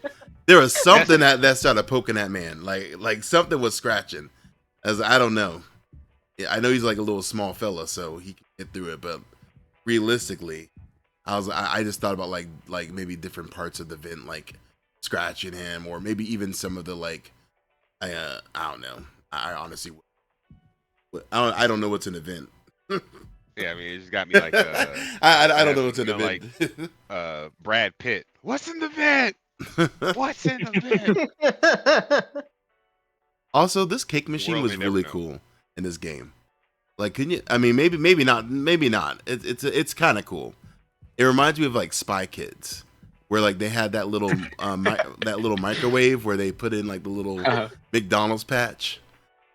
that started poking that man. Like something was scratching. As I don't know. Yeah, I know he's like a little small fella, so he can get through it. But realistically, I just thought about like maybe different parts of the vent like scratching him, or maybe even some of the like I don't know. I honestly I don't know what's an event. Yeah, I mean, it just got me like I it don't has know me what's an feeling event. like Brad Pitt. What's in the vent? What's in the vent? Also, this cake machine world was may never really know. cool in this game. Like, can you? I mean, maybe not. Maybe not. It's kind of cool. It reminds me of like Spy Kids, where like they had that little that little microwave where they put in like the little Uh-huh. McDonald's patch,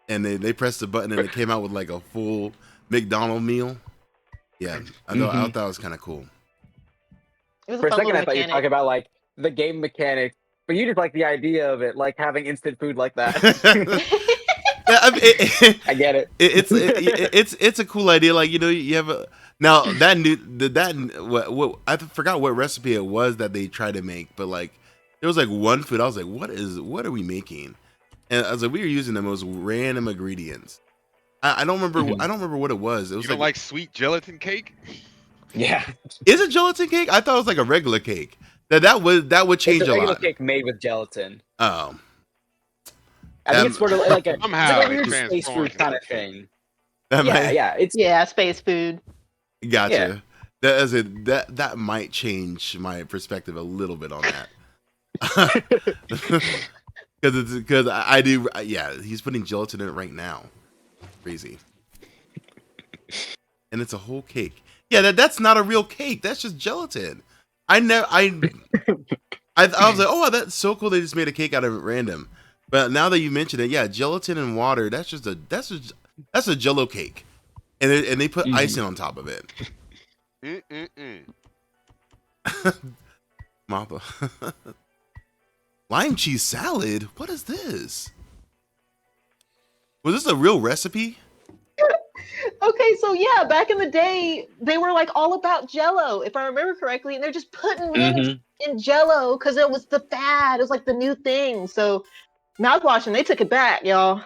and they pressed the button and it came out with like a full McDonald meal. Yeah, I thought it was kind of cool. It was a For a fun second, little I thought you were mechanic. talking about like the game mechanic, but you just like the idea of it, like having instant food like that. Yeah, I mean, I get it. it's a cool idea. Like, you know, you have a now that new that what I forgot what recipe it was that they tried to make, but like there was like one food I was like, what are we making? And I was like, we were using the most random ingredients. I don't remember. Mhm. I don't remember what it was. It was You don't like sweet gelatin cake? Yeah, is it gelatin cake? I thought it was like a regular cake. That would it's change a a regular lot. cake made with gelatin. Oh, I think it's sort of like it's like Somehow a it weird space transforms food kind of into cake. thing. that Yeah, might, yeah. It's Yeah, space food. gotcha. Yeah. That is it. That might change my perspective a little bit on that. Because I do. Yeah, he's putting gelatin in it right now. Crazy. And it's a whole cake. Yeah, that's not a real cake. That's just gelatin. I know. I was like, oh, that's so cool. They just made a cake out of it random. But now that you mention it, yeah, gelatin and water. That's a Jello cake, and they put icing on top of it. Martha. Lime cheese salad. What is this? Was this a real recipe? Okay, so yeah, back in the day, they were like all about Jello, if I remember correctly, and they're just putting mint in Jello because it was the fad. It was like the new thing. So mouthwashing, they took it back, y'all.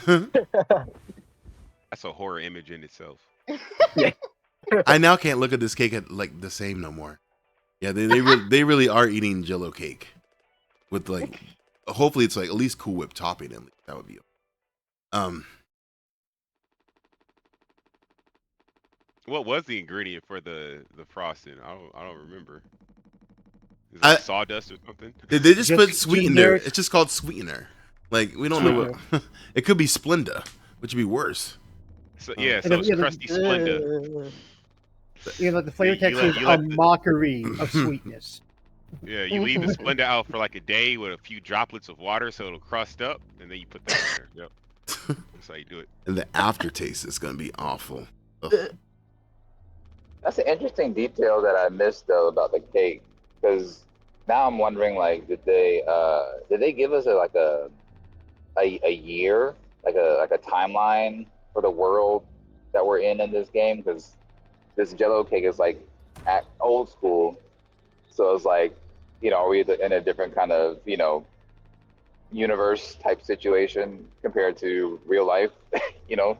That's a horror image in itself. Yeah. I now can't look at this cake like the same no more. Yeah, they really are eating Jello cake with like, hopefully it's like at least Cool Whip topping. At least that would be. What was the ingredient for the frosting? I don't remember. Is it like sawdust or something? They just put sweetener. generic- It's just called sweetener. Like, we don't know what. It could be Splenda, which would be worse. So yeah, And so then- it's yeah, the- crusty Splenda. You know, the flavor You text let- is you a let the- mockery of sweetness. Yeah, you leave the Splenda out for like a day with a few droplets of water so it'll crust up, and then you put that in there. Yep, that's how you do it. And the aftertaste is gonna be awful. Ugh. That's an interesting detail that I missed though about the cake, because now I'm wondering, like, did they give us a year, like a timeline for the world that we're in this game? Because this Jello cake is like at old school, so it's like, you know, are we in a different kind of, you know, universe type situation compared to real life? You know.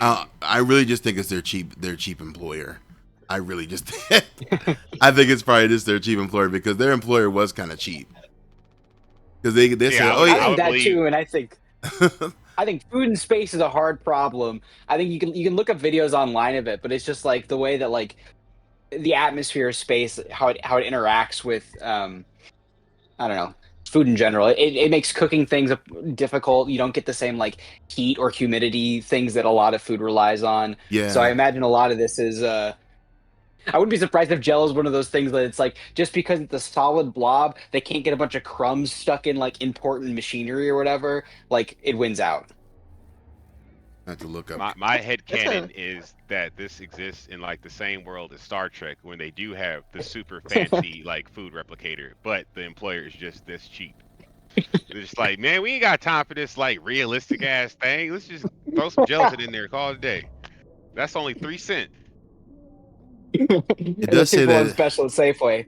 I really just think it's their cheap employer. I really just, I think it's probably just their cheap employer because their employer was kind of cheap. Because they Yeah, said, I oh would- I yeah, think that believe- too, and I think food and space is a hard problem. I think you can look up videos online of it, but it's just like the way that like the atmosphere of space, how it interacts with I don't know, food in general. It makes cooking things difficult. You don't get the same like heat or humidity things that a lot of food relies on. yeah. So I imagine a lot of this is I wouldn't be surprised if Jello is one of those things that it's like just because it's a solid blob, they can't get a bunch of crumbs stuck in like important machinery or whatever. Like it wins out. I have to look up. My headcanon is that this exists in like the same world as Star Trek when they do have the super fancy like food replicator, but the employer is just this cheap. They're just like, man, we ain't got time for this like realistic ass thing. Let's just throw some gelatin in there, call it a day. That's only 3 cents. It does say that special at Safeway.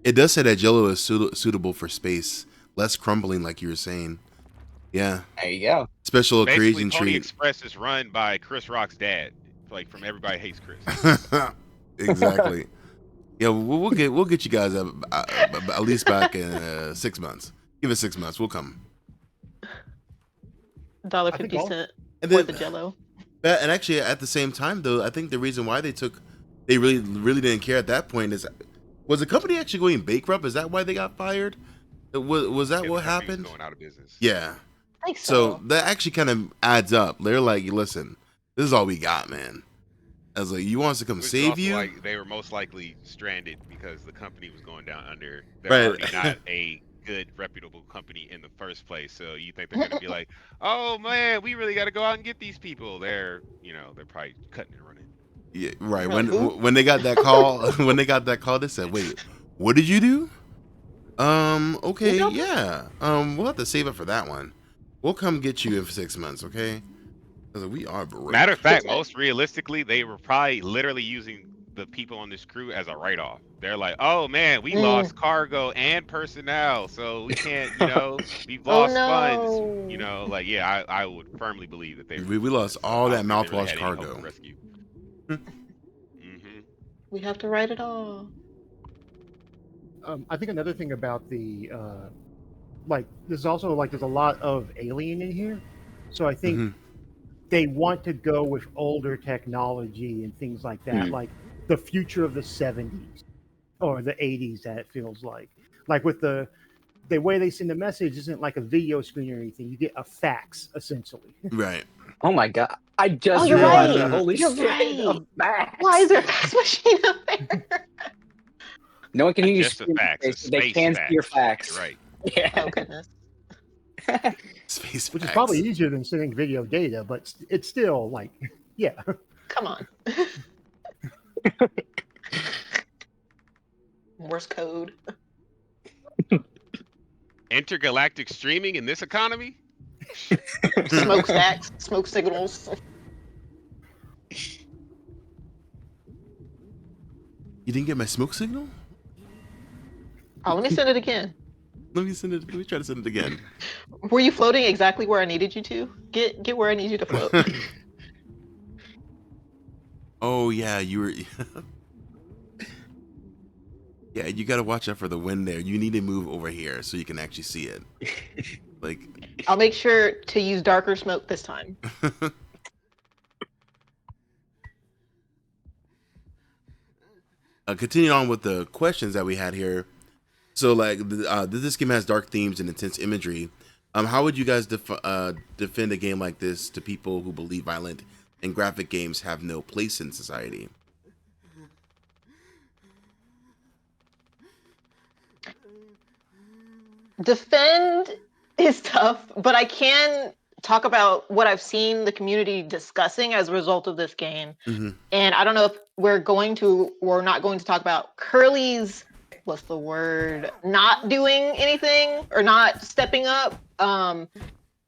it does say that Jello is suitable for space, less crumbling, like you were saying. Yeah, There you go. special Basically, occasion Pony treat. Express is run by Chris Rock's dad, like from Everybody Hates Chris. Exactly. Yeah, we'll get you guys at least back in 6 months. Give it 6 months. We'll come. $1.50 And for then, the Jello. and actually, at the same time, though, I think the reason why they really didn't care at that point was the company actually going bankrupt? Is that why they got fired? Was that Yeah, the what company was happened? going out of business. Yeah. I think So so. that actually kind of adds up. They're like, listen, this is all we got, man. I was like, you want us to come Which is save also you? like they were most likely stranded because the company was going down under. They're Right. already not a good, reputable company in the first place. So you think they're going to be like, oh man, we really got to go out and get these people. They're probably cutting and running. Yeah, right. You're like, who? When they got that call, when they got that call, they said, "Wait, what did you do?" Who Okay, built it? yeah. We'll have to save up for that one. We'll come get you in 6 months, okay? I was like, we are Matter broke. of fact, It's like, most realistically, they were probably literally using the people on this crew as a write-off. They're like, "Oh man, we mm, lost cargo and personnel, so we can't, we've oh lost funds." no. Like, yeah, I would firmly believe that they were We using them lost as stuff. all I that don't think they really mouthwash had any hope of cargo. rescue. Hmm. We have to write it all. I think another thing about the like there's also like there's a lot of alien in here, so I think Hmm. they want to go with older technology and things like that, Hmm. like the future of the 70s or the 80s. That it feels like with the way they send the message isn't like a video screen or anything. You get a fax essentially. Right. Oh my god! I Oh, just you're realized right. that. Holy You're shit! right. A Why is fax. there a fax machine up there? No one can Not hear you just a scream, fax, a they space can see your fax. You're fax. right. Oh Yeah. goodness. Space Which is probably facts. easier than sending video data, but it's still like, yeah. Come on. Morse code. Intergalactic streaming in this economy? Smokestacks. Smoke signals. You didn't get my smoke signal? Oh, let me send it again. Let me send it. Let me try to send it again. Were you floating exactly where I needed you to? Get where I need you to float. Oh yeah, you were. Yeah, you got to watch out for the wind there. You need to move over here so you can actually see it. Like, I'll make sure to use darker smoke this time. continuing on with the questions that we had here. So, like, this game has dark themes and intense imagery. How would you guys defend a game like this to people who believe violent and graphic games have no place in society? Defend is tough, but I can talk about what I've seen the community discussing as a result of this game. Mm-hmm. And I don't know if we're going to or not going to talk about Curly's, what's the word, not doing anything or not stepping up.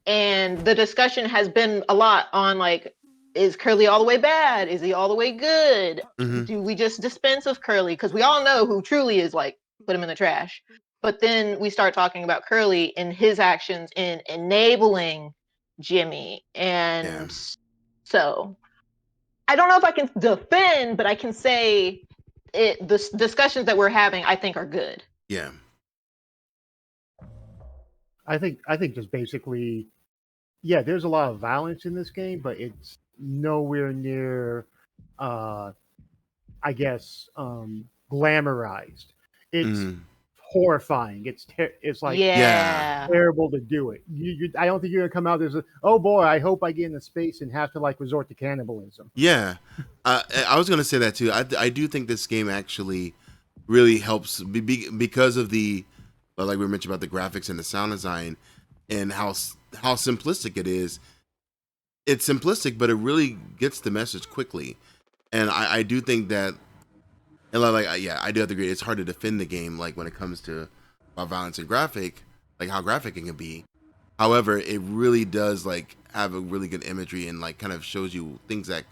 And the discussion has been a lot on like, is Curly all the way bad? Is he all the way good? Mm-hmm. Do we just dispense of Curly? Because we all know who truly is like, put him in the trash. But then we start talking about Curly and his actions in enabling Jimmy. Yeah. And so I don't know if I can defend, but I can say the discussions that we're having, I think, are good. Yeah. I think just basically, yeah, there's a lot of violence in this game, but it's nowhere near, uh, I guess, glamorized. It's Mm-hmm. horrifying. It's like Yeah. Yeah. terrible to do it. I don't think you're gonna come out there's a, oh boy, I hope I get into space and have to like resort to cannibalism. Yeah. I was gonna say that too. I do think this game actually really helps because of the like we mentioned about the graphics and the sound design and how simplistic it is. It's simplistic, but it really gets the message quickly. And I do think that, and yeah, I do have to agree. It's hard to defend the game, like when it comes to violence and graphic, like how graphic it can be. However, it really does like have a really good imagery and like kind of shows you things that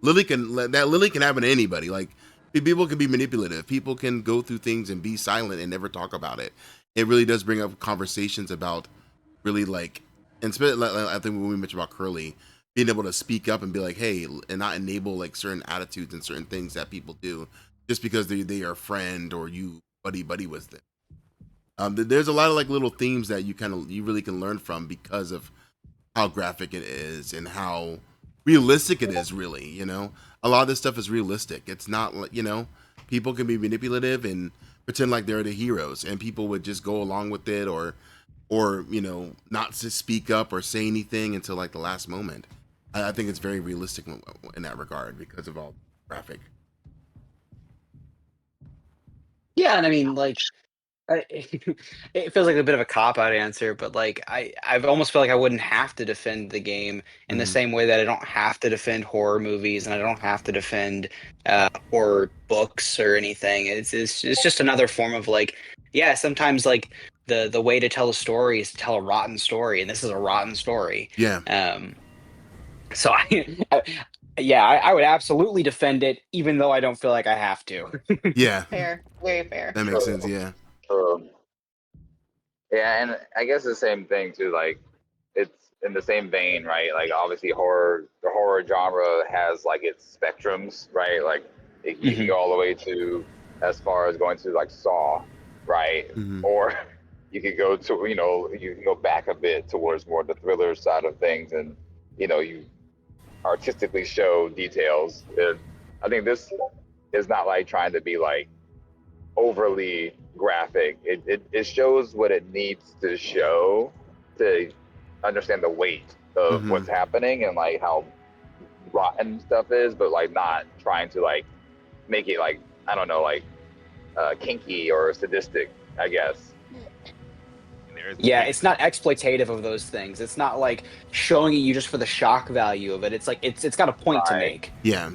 Lily can happen to anybody. Like people can be manipulative. People can go through things and be silent and never talk about it. It really does bring up conversations about really like, and I think when we mentioned about Curly being able to speak up and be like, hey, and not enable like certain attitudes and certain things that people do just because they are a friend or you buddy with them. There's a lot of like little themes that you really can learn from because of how graphic it is and how realistic it is. Really, a lot of this stuff is realistic. It's not like people can be manipulative and pretend like they're the heroes, and people would just go along with it, or not to speak up or say anything until like the last moment. I think it's very realistic in that regard because of all graphic. Yeah, and I mean, like, it feels like a bit of a cop out answer, but like I've almost feel like I wouldn't have to defend the game in the Hmm. same way that I don't have to defend horror movies and I don't have to defend horror books or anything. It's just another form of like, yeah, sometimes like the way to tell a story is to tell a rotten story, and this is a rotten story. Yeah, Um, so yeah, I would absolutely defend it, even though I don't feel like I have to. yeah, Fair, very fair. that makes sense. Yeah. Um, yeah, and I guess the same thing too. Like, it's in the same vein, right? Like, obviously, the horror genre has like its spectrums, right? Like, you can Hmm. go all the way to as far as going to like Saw, right? Hmm. Or you could go to you can go back a bit towards more the thriller side of things, and you artistically show details. And I think this is not like trying to be like overly graphic. It shows what it needs to show to understand the weight of Hmm. what's happening and like how rotten stuff is, but like not trying to like make it like, I don't know, like kinky or sadistic, I guess. And there is a Yeah, cake it's not scene. exploitative of those things. It's not like showing you just for the shock value of it. It's like it's got a point to Right, make. Yeah.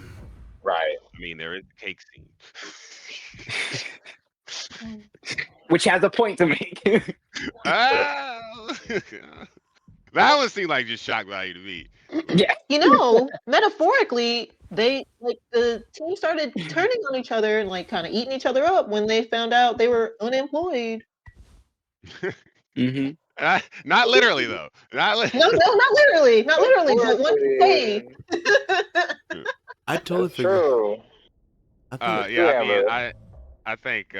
right. I mean, there is a cake scene. Which has a point to make. Ah, that one seemed like just shock value to me. Yeah. You know, metaphorically, they like the team started turning on each other and like kind of eating each other up when they found out they were unemployed. Hmm. Not literally though. Not li- No, no, not literally, but one could say. Metaphorically, I totally that's forget. true. I thought. Yeah, I Yeah, mean, but I think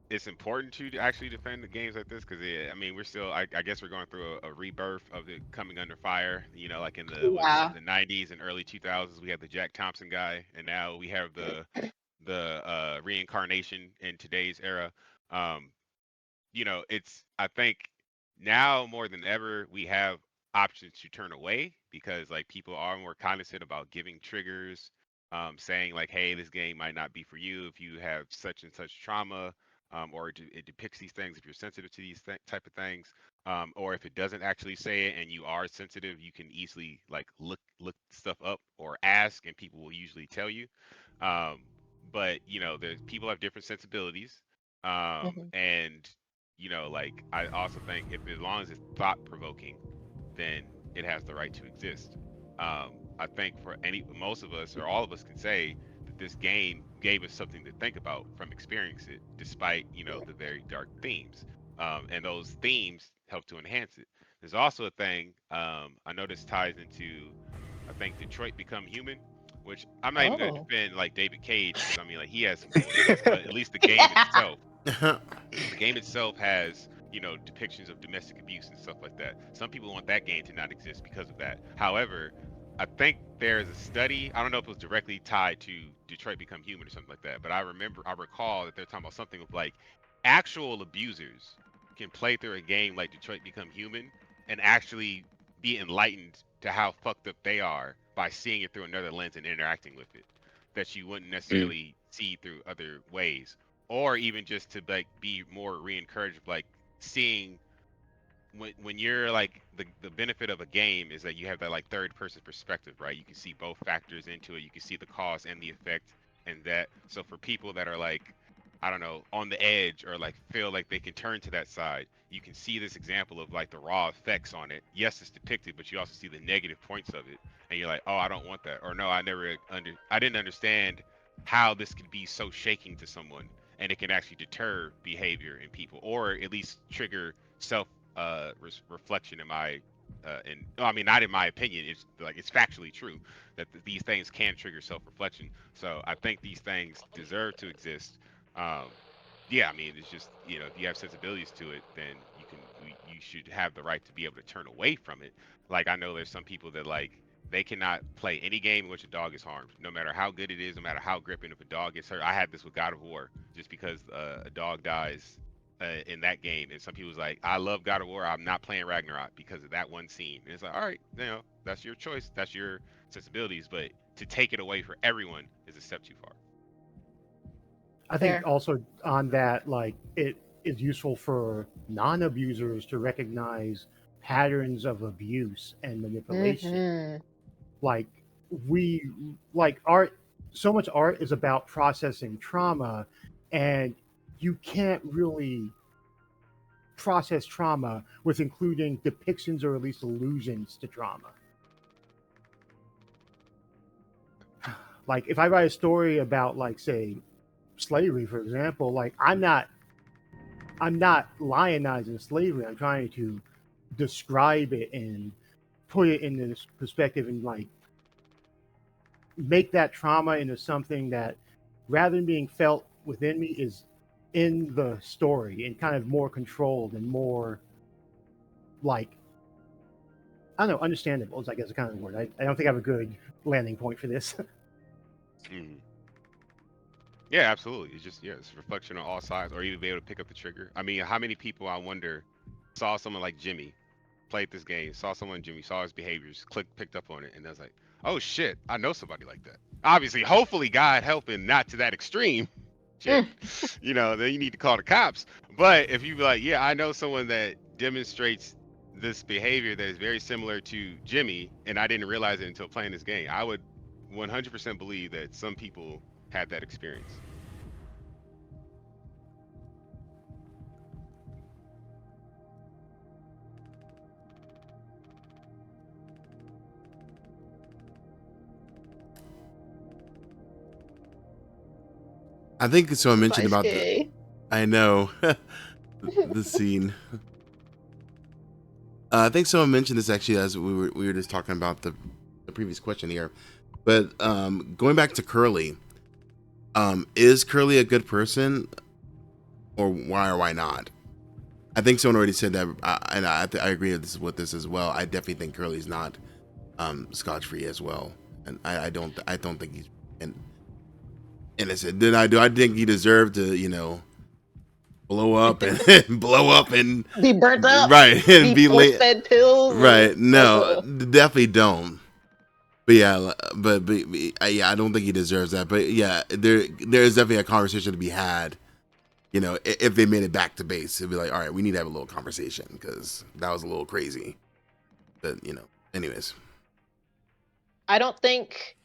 it's important to actually defend the games like this because I mean we're still I guess we're going through a rebirth of it coming under fire. Like in the was it Yeah. the 90s and early 2000s we had the Jack Thompson guy, and now we have the reincarnation in today's era. Um, it's I think now more than ever we have options to turn away because like people are more cognizant about giving triggers, saying like, hey, this game might not be for you if you have such and such trauma, or it depicts these things if you're sensitive to these type of things, or if it doesn't actually say it and you are sensitive, you can easily like look stuff up or ask, and people will usually tell you. Um, but there's people have different sensibilities, Mhm. and like I also think if as long as it's thought provoking, then it has the right to exist. I think for most of us or all of us can say that this game gave us something to think about from experiencing it, despite the very dark themes, and those themes help to enhance it. There's also a thing I noticed ties into I think Detroit Become Human, which I'm not even going to Oh. defend like David Cage because I mean like he has some coolness, but at least the game itself has depictions of domestic abuse and stuff like that. Some people want that game to not exist because of that. However, I think there's a study, I don't know if it was directly tied to Detroit Become Human or something like that, but I recall that they're talking about something of like actual abusers can play through a game like Detroit Become Human and actually be enlightened to how fucked up they are by seeing it through another lens and interacting with it that you wouldn't Mm. necessarily see through other ways, or even just to like be more re-encouraged, like seeing when you're like the benefit of a game is that you have that like third person perspective, right? You can see both factors into it. You can see the cause and the effect, and that so for people that are like, I don't know, on the edge or like feel like they can turn to that side, you can see this example of like the raw effects on it. Yes, it's depicted, but you also see the negative points of it, and you're like, oh, I don't want that, or no, I didn't understand how this could be so shaking to someone, and it can actually deter behavior in people, or at least trigger self reflection in my in no, I mean not in my opinion. It's like it's factually true that these things can trigger self-reflection. So I think these things deserve to exist. Um, yeah, I mean it's just if you have sensibilities to it, then you should have the right to be able to turn away from it. Like I know there's some people that like they cannot play any game in which a dog is harmed, no matter how good it is, no matter how gripping. If a dog gets hurt, I had this with God of War, just because a dog dies in that game, and some people's like, I love God of War, I'm not playing Ragnarok because of that one scene. And it's like, all right, that's your choice, that's your sensibilities, but to take it away for everyone is a step too far. I think Fair. also on that, like it is useful for non-abusers to recognize patterns of abuse and manipulation. Mm-hmm. Like we like art. So much art is about processing trauma, and you can't really process trauma with including depictions or at least allusions to trauma. Like if I write a story about, like, say, slavery, for example, like I'm not lionizing slavery. I'm trying to describe it and put it in this perspective and like make that trauma into something that, rather than being felt within me, is in the story and kind of more controlled and more like, I don't know, understandable is, I guess, a kind of word. I don't think I have a good landing point for this. Mhm. Yeah, absolutely. It's just, yeah, it's a reflection on all sides, or even be able to pick up the trigger. I mean, how many people, I wonder, saw someone like Jimmy, played this game, saw someone Jimmy, saw his behaviors, picked up on it, and was like, oh shit, I know somebody like that. Obviously, hopefully, God helping, not to that extreme. Shit, Mm. then you need to call the cops. But if you be like, yeah, I know someone that demonstrates this behavior that is very similar to Jimmy, and I didn't realize it until playing this game, I would 100% believe that some people had that experience. I think someone mentioned Spice about the. gay. I know the scene. I think someone mentioned this actually as we were just talking about the previous question here. But going back to Curly, is Curly a good person, or why not? I think someone already said that, and I agree with this as well. I definitely think Curly's not scotch free as well, and I don't think he's innocent. Then I think he deserved to blow up and blow up and Be burnt up. right and Be be force late. fed pills. Right? No, Uh-uh. definitely don't. But yeah, yeah, I don't think he deserves that. But yeah, there is definitely a conversation to be had. If they made it back to base, it'd be like, all right, we need to have a little conversation because that was a little crazy. But anyways. I don't think.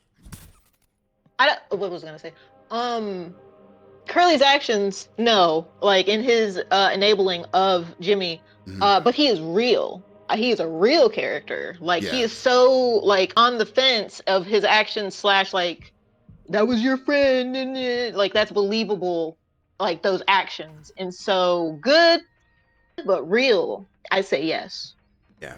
I don't. What was I gonna say? Um, Curly's actions, no, like in his enabling of Jimmy, Mhm. but he is real. He is a real character. Like he Yeah, is so like on the fence of his actions slash like that was your friend and like that's believable. Like those actions, and so good but real. I say yes. yeah,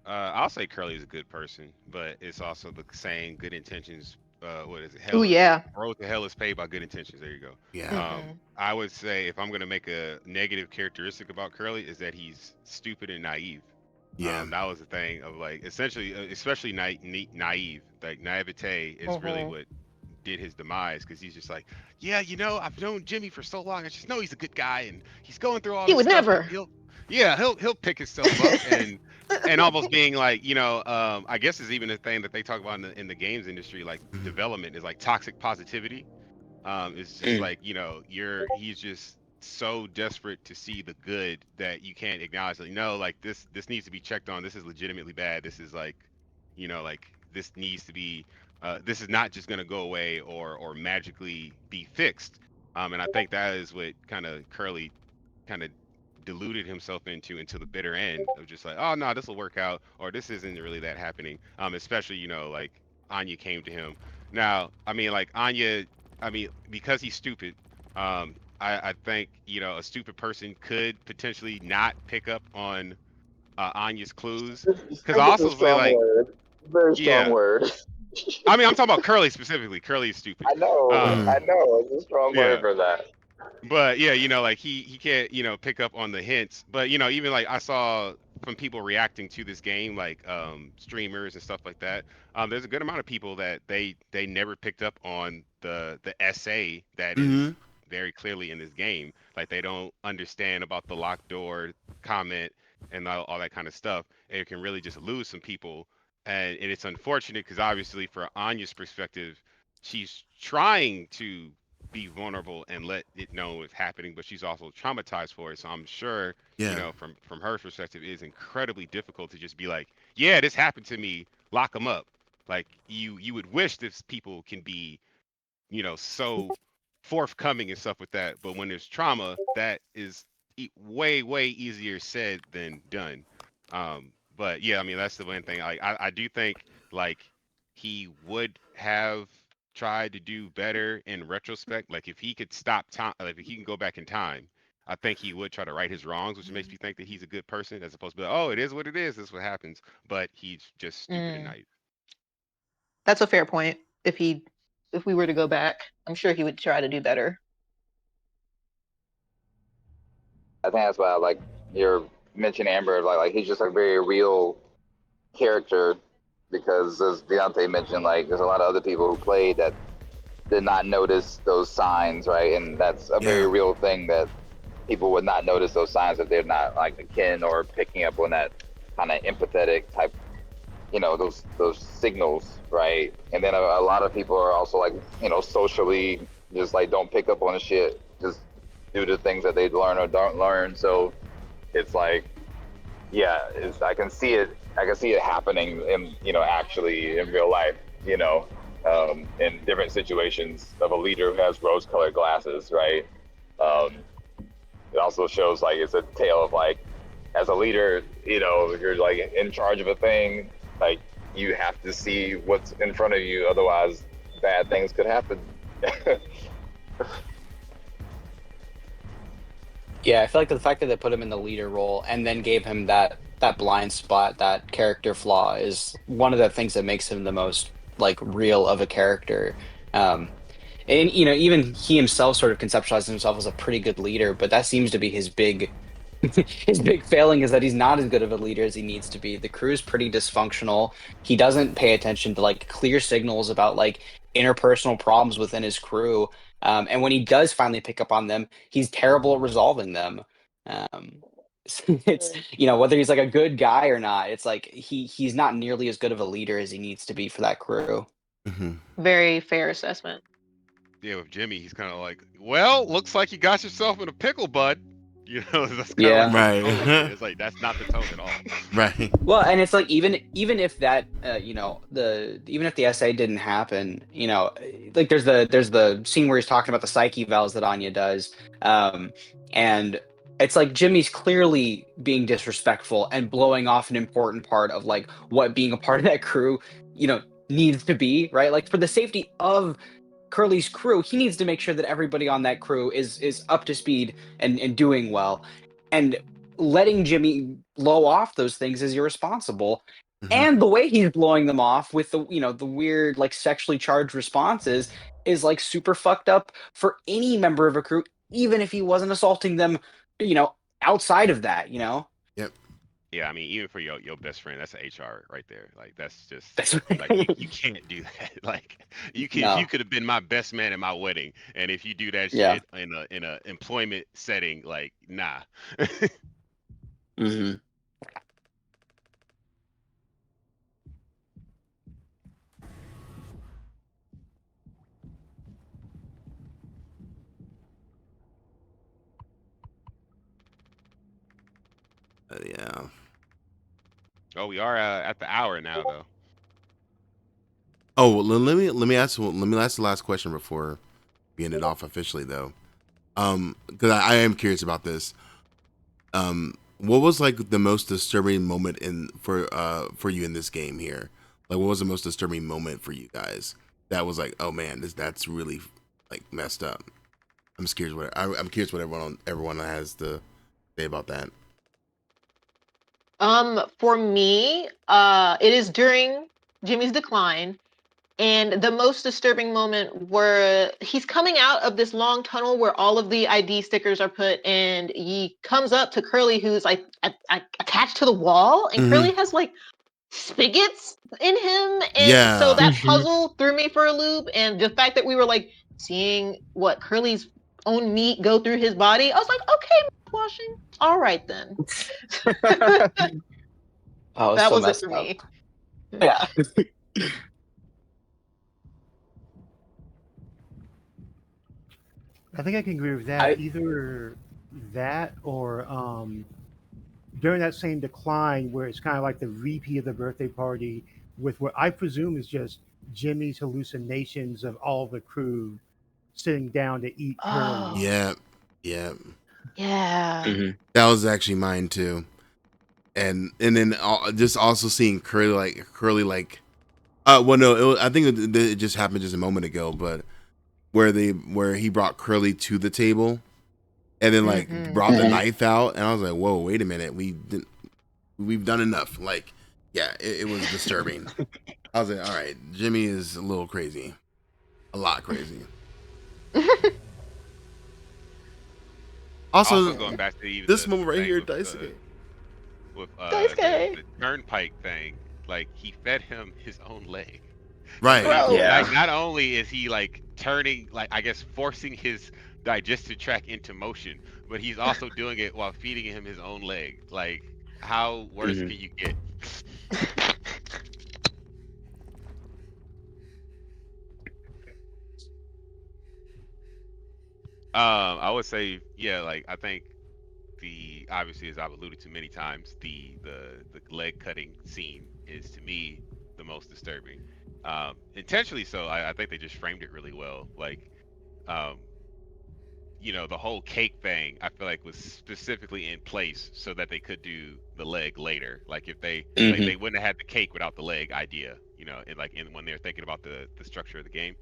I'll say Curly's a good person, but it's also the saying, "Good intentions." What is it? Oh yeah. Road to hell is paved by good intentions. There you go. yeah, Mm-hmm. I would say if I'm gonna make a negative characteristic about Curly, is that he's stupid and naive. yeah, That was the thing of like essentially, especially naive. Like naivete is really Mm-hmm. what did his demise, because he's just like, yeah, I've known Jimmy for so long. I just know he's a good guy and he's going through all He this would stuff, but never. yeah, he'll pick himself up, and almost being like, I guess is even a thing that they talk about in the games industry, like mhm, development is like toxic positivity. It's just Mm. like, he's just so desperate to see the good that you can't acknowledge, like, no, like this needs to be checked on. This is legitimately bad. This is like, like this needs to be, this is not just gonna go away or magically be fixed. And I think that is what kind of Curly kind of deluded himself into until the bitter end of just like, oh no, this will work out, or this isn't really that happening. Especially, like Anya came to him. Now, I mean, like Anya, I mean, because he's stupid, I think, a stupid person could potentially not pick up on Anya's clues. Because I Stupid is a also say strong like, word. Very strong yeah, word. I mean, I'm talking about Curly specifically. Curly is stupid. I know. mhm. Um, I know. It's a strong word yeah. for that. But yeah, like he can't, pick up on the hints. But even like I saw from people reacting to this game, like streamers and stuff like that. There's a good amount of people that they never picked up on the essay that is Mm-hmm. very clearly in this game. Like they don't understand about the locked door comment and all that kind of stuff. And it can really just lose some people. And it's unfortunate because obviously, for Anya's perspective, she's trying to be vulnerable and let it know it's happening, but she's also traumatized for it. So I'm sure, Yeah. from her perspective, it is incredibly difficult to just be like, yeah, this happened to me, lock them up. Like you would wish this people can be, so forthcoming and stuff with that. But when there's trauma, that is way, way easier said than done. But yeah, I mean, that's the one thing. Like, I do think like he would have tried to do better in retrospect. Like if he could stop time, like if he can go back in time, I think he would try to right his wrongs, which makes me think that he's a good person as opposed to be like, oh, it is what it is. This is what happens. But he's just stupid and Mm. naive. That's a fair point. If we were to go back, I'm sure he would try to do better. I think that's why like you're mentioning Amber, like he's just a very real character because as Deontay mentioned, like there's a lot of other people who played that did not notice those signs, right? And that's a very Yeah. real thing that people would not notice those signs if they're not like a kin or picking up on that kind of empathetic type, those signals, right? And then a lot of people are also like, socially just like don't pick up on the shit just due to things that they learn or don't learn. So it's like, yeah, I can see it. I can see it happening in, actually in real life, in different situations of a leader who has rose-colored glasses, right? Um, it also shows like it's a tale of like, as a leader, you're like in charge of a thing, like you have to see what's in front of you, otherwise bad things could happen. Yeah, I feel like the fact that they put him in the leader role and then gave him that blind spot, that character flaw, is one of the things that makes him the most like real of a character. Um, and even he himself sort of conceptualizes himself as a pretty good leader, but that seems to be his big his big failing, is that he's not as good of a leader as he needs to be. The crew's pretty dysfunctional. He doesn't pay attention to like clear signals about like interpersonal problems within his crew. And when he does finally pick up on them, he's terrible at resolving them. Um, it's whether he's like a good guy or not, it's like he's not nearly as good of a leader as he needs to be for that crew. Mm-hmm. Very fair assessment. Yeah, with Jimmy, he's kind of like, well, looks like you got yourself in a pickle, bud. That's kind of like Yeah. how the tone is with it. Right. It's like that's not the tone at all. Right. Well, and it's like even if that the even if the essay didn't happen, like there's the scene where he's talking about the psyche evals that Anya does, and it's like Jimmy's clearly being disrespectful and blowing off an important part of like what being a part of that crew, you know, needs to be, right? Like for the safety of Curly's crew, he needs to make sure that everybody on that crew is up to speed and doing well. And letting Jimmy blow off those things is irresponsible. Mm-hmm. And the way he's blowing them off with the weird like sexually charged responses is like super fucked up for any member of a crew, even if he wasn't assaulting them, you know, outside of that. Yep. Yeah, I mean, even for your best friend, that's a HR right there. Like that's just That's like you can't do that. Like you no. could have been my best man at my wedding, and if you do that Yeah. shit in a employment setting, like nah. Hmm. Yeah. Oh, we are at the hour now, though. Oh, well, let me ask the last question before we end it off officially, though. Because I am curious about this. What was like the most disturbing moment for you in this game here? Like, what was the most disturbing moment for you guys? That was like, oh man, that's really like messed up. I'm curious what everyone has to say about that. For me, it is during Jimmy's decline, And the most disturbing moment where he's coming out of this long tunnel where all of the ID stickers are put, and he comes up to Curly, who's like attached to the wall, and Curly has like spigots in him, and so that puzzle threw me for a loop. And the fact that we were like seeing what Curly's own meat go through his body, I was like, okay, washing, all right then. Oh, that so was it messed for up. me. Yeah. I think I can agree with that. Either that or during that same decline where it's kind of like the repeat of the birthday party with what I presume is just Jimmy's hallucinations of all the crew sitting down to eat Curly. Yeah. Yeah. That was actually mine too. And then just also seeing Curly like well no I think it just happened just a moment ago, but where he brought Curly to the table and then like brought the knife out, and I was like, whoa, wait a minute, we've done enough. Like, yeah, it was disturbing. I was like, all right, Jimmy is a little crazy, a lot crazy. Also, going back to even this the moment right thing here, with Daisuke. the turnpike thing, like he fed him his own leg. Right. Like not only is he like turning, like I guess forcing his digestive tract into motion, but he's also doing it while feeding him his own leg. Like how worse can you get? I would say, yeah, like I think the obviously as I've alluded to many times, the leg cutting scene is to me the most disturbing. Intentionally so. I think they just framed it really well. Like um, the whole cake thing I feel like was specifically in place so that they could do the leg later. Like if they like they wouldn't have had the cake without the leg idea, and like when they're thinking about the structure of the game.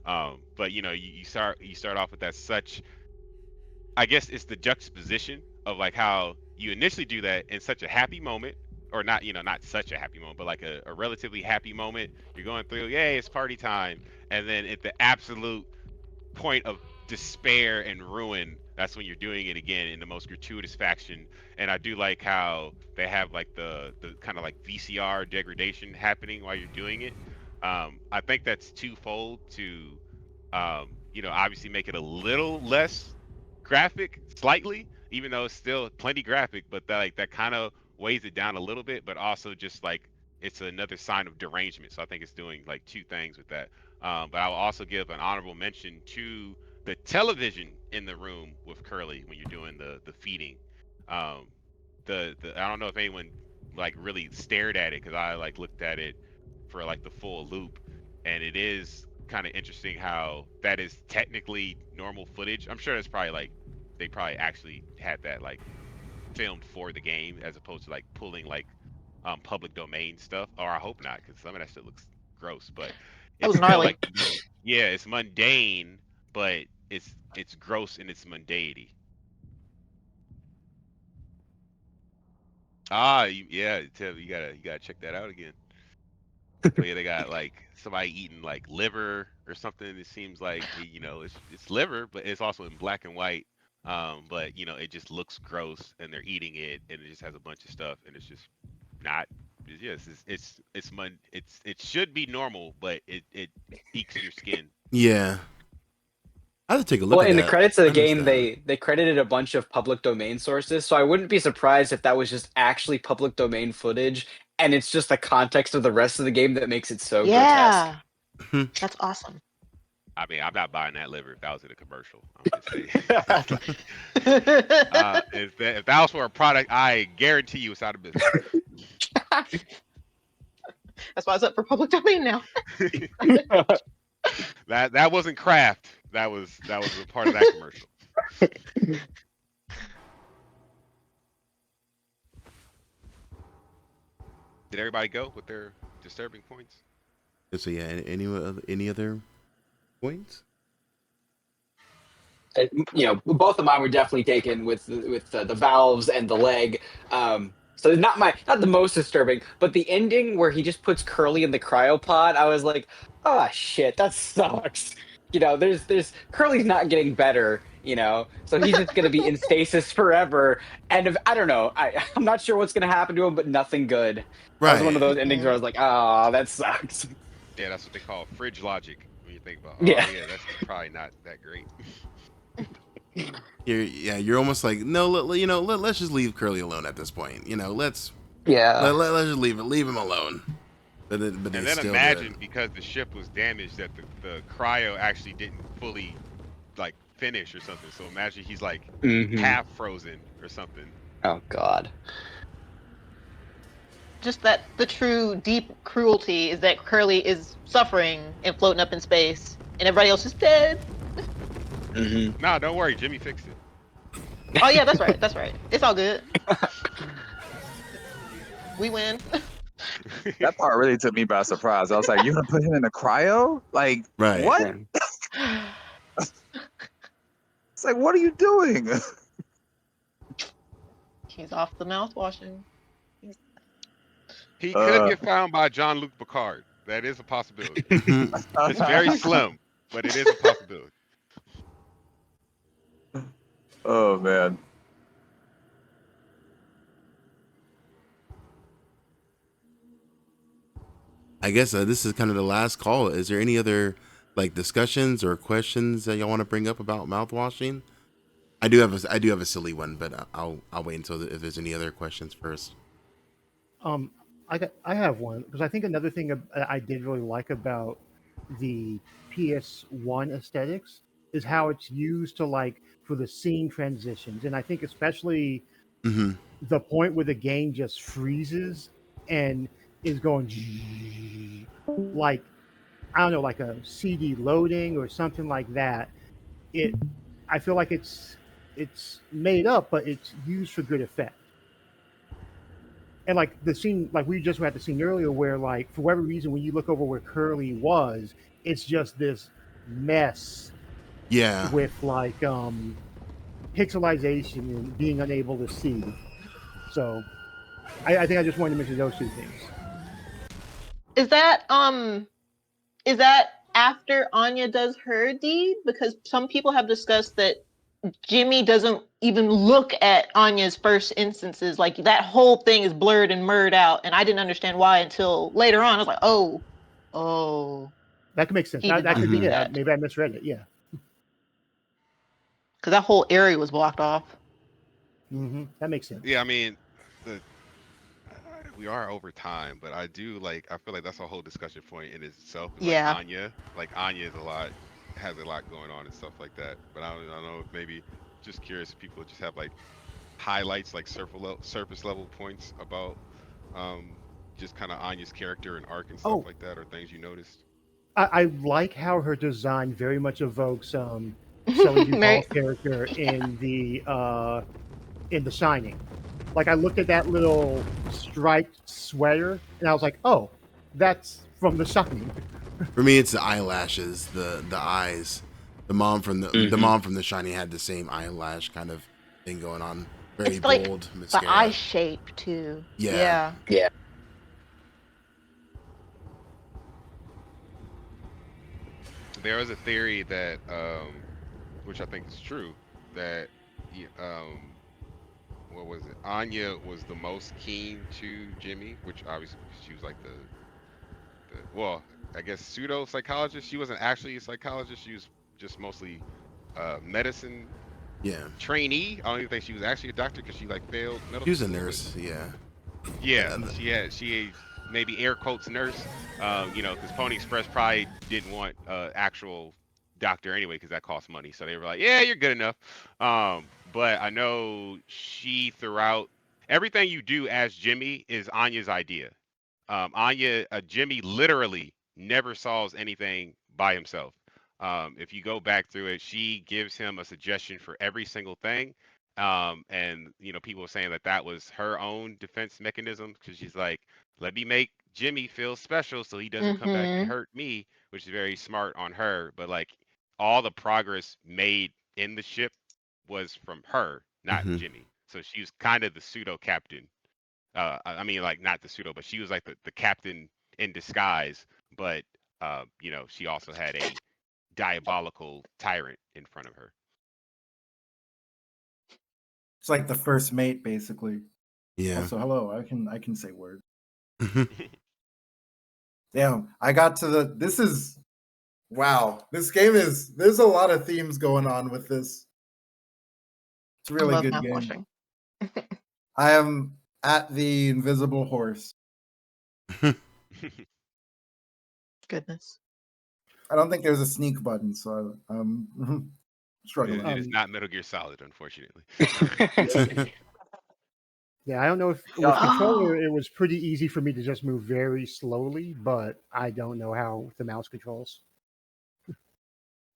But you start off with that such, I guess it's the juxtaposition of like how you initially do that in such a happy moment, or not, not such a happy moment, but like a relatively happy moment. You're going through, yay, it's party time. And then at the absolute point of despair and ruin, that's when you're doing it again in the most gratuitous fashion. And I do like how they have like the kind of like VCR degradation happening while you're doing it. I think that's twofold to obviously make it a little less graphic slightly, even though it's still plenty graphic, but that kind of weighs it down a little bit, but also just like it's another sign of derangement. So I think it's doing like two things with that. But I will also give an honorable mention to the television in the room with Curly when you're doing the feeding. Um, the I don't know if anyone like really stared at it, because I like looked at it for like the full loop, and it is kind of interesting how that is technically normal footage. I'm sure that's probably like they probably actually had that like filmed for the game as opposed to like pulling like public domain stuff. Or I hope not, because some of that shit looks gross. But That it's was still gnarly. like yeah, it's mundane, but it's gross in its mundanity. Yeah, Tim, you gotta check that out again. But yeah, they got like somebody eating like liver or something. It seems like it's liver, but it's also in black and white. But it just looks gross, and they're eating it, and it just has a bunch of stuff, and it's just not. Yes, it should be normal, but it piques your skin. Yeah, I have to take a look Well, at in the that. credits of the I missed game, that. they credited a bunch of public domain sources, so I wouldn't be surprised if that was just actually public domain footage, and it's just the context of the rest of the game that makes it so grotesque. Yeah, that's awesome. I mean, I'm not buying that liver if that was in a commercial. I'm just saying. If that was for a product, I guarantee you it's out of business. That's why it's up for public domain now. That wasn't Kraft. That was a part of that commercial. Did everybody go with their disturbing points? So yeah, any other points? Both of mine were definitely taken with the valves and the leg. So not the most disturbing, but the ending where he just puts Curly in the cryopod, I was like, oh shit, that sucks. There's Curly's not getting better, so he's just gonna be in stasis forever. And if, I don't know, I'm not sure what's gonna happen to him, but nothing good. That was one of Right. those endings where I was like, oh, that sucks. Yeah, that's what they call fridge logic. When you think about, oh Yeah. yeah, that's probably not that great. You're almost like no, let's just leave Curly alone at this point. Yeah. Let's just leave him alone. But And they then still do it. imagine because the ship was damaged that the cryo actually didn't fully like finish or something. So imagine he's like Hmm. half frozen or something. Oh God. Just that the true deep cruelty is that Curly is suffering and floating up in space, and everybody else is dead. Hmm. Nah, don't worry, Jimmy fixed it. Oh yeah, that's right. That's right. It's all good. We win. That part really took me by surprise. I was like, "You're gonna put him in a cryo? Like Right. what?" It's like, "What are you doing?" He's off the mouthwashing. He could Uh, get found by Jean-Luc Picard. That is a possibility. Mhm. It's very slim, but it is a possibility. oh man. I guess this is kind of the last call. Is there any other like discussions or questions that y'all want to bring up about mouthwashing? I do have a silly one, but I'll wait until if there's any other questions first. Um, I have one because I think another thing I did really like about the PS1 aesthetics is how it's used to like for the scene transitions, and I think especially Hmm. the point where the game just freezes and is going like I don't know, like a CD loading or something like that. It I feel like it's made up, but it's used for good effect. And like the scene, like we just had the scene earlier, where like for whatever reason, when you look over where Curly was, it's just this mess Yeah. with like pixelization and being unable to see. So I think I just wanted to mention those two things. Is that is that after Anya does her deed? Because some people have discussed that Jimmy doesn't even look at Anya's first instances. Like that whole thing is blurred and murred out, and I didn't understand why until later on. I was like, oh, That could make sense. he did That not could be do Hmm. it. that Maybe I misread it. Yeah. because that whole area was blocked off. That makes sense. Yeah, I mean, the we are over time, but I do like. I feel like that's a whole discussion point in itself. Is like Yeah. Anya. Like Anya is a lot, has a lot going on and stuff like that. But I don't know if maybe just curious if people just have like highlights, like surface level points about um just kind of Anya's character and arc and stuff Oh, like that, or things you noticed. I like how her design very much evokes Shelley Mary. Duvall's character in The Shining. Like I looked at that little striped sweater and I was like, oh, that's from The Shining. For me, it's the eyelashes, the eyes. The Hmm. mom from The Shining had the same eyelash kind of thing going on. Very It's like bold the eye mascara. shape too. Yeah. Yeah. Yeah. There is a theory that which I think is true, that what was it? Anya was the most keen to Jimmy, which obviously because she was like the well, I guess pseudo psychologist. She wasn't actually a psychologist. She was just mostly medicine Yeah. trainee. I don't even think she was actually a doctor because she like failed She medical was a school. But nurse. Yeah. yeah, And she maybe air quotes nurse. Because Pony Express probably didn't want actual doctor anyway because that costs money. So they were like, yeah, you're good enough. But I know she throughout everything you do as Jimmy is Anya's idea. Jimmy literally never solves anything by himself. If you go back through it, she gives him a suggestion for every single thing. And people were saying that that was her own defense mechanism because she's like, let me make Jimmy feel special so he doesn't come back and Mm-hmm. hurt me, which is very smart on her. But like all the progress made in the ship was from her, not hmm Jimmy. So she was kind of the pseudo captain I mean, like not the pseudo, but she was like the captain in disguise. But she also had a diabolical tyrant in front of her. It's like the first mate, basically. Yeah. Also, hello. I can say words. Damn, I got to the. This is wow. This game is. There's a lot of themes going on with this. It's a I really love good game. mouthwashing. I am at the invisible horse. Goodness. I don't think there's a sneak button, so I'm struggling. It is not Metal Gear Solid, unfortunately. Yeah, I don't know if with controller it was pretty easy for me to just move very slowly, but I don't know how with the mouse controls.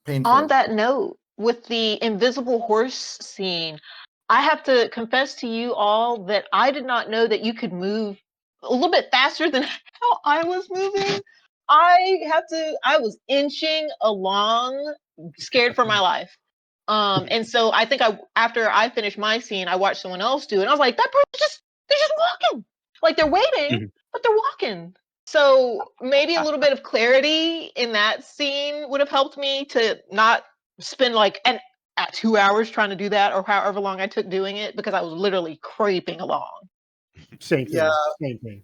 Painful. On that note, with the invisible horse scene, I have to confess to you all that I did not know that you could move a little bit faster than how I was moving. I was inching along, scared for my life. And so I think after I finished my scene, I watched someone else do it. And I was like, they're just walking. Like they're waiting, but they're walking. So maybe a little bit of clarity in that scene would have helped me to not spend like at 2 hours trying to do that, or however long I took doing it, because I was literally creeping along. Same thing. Yeah. Same thing.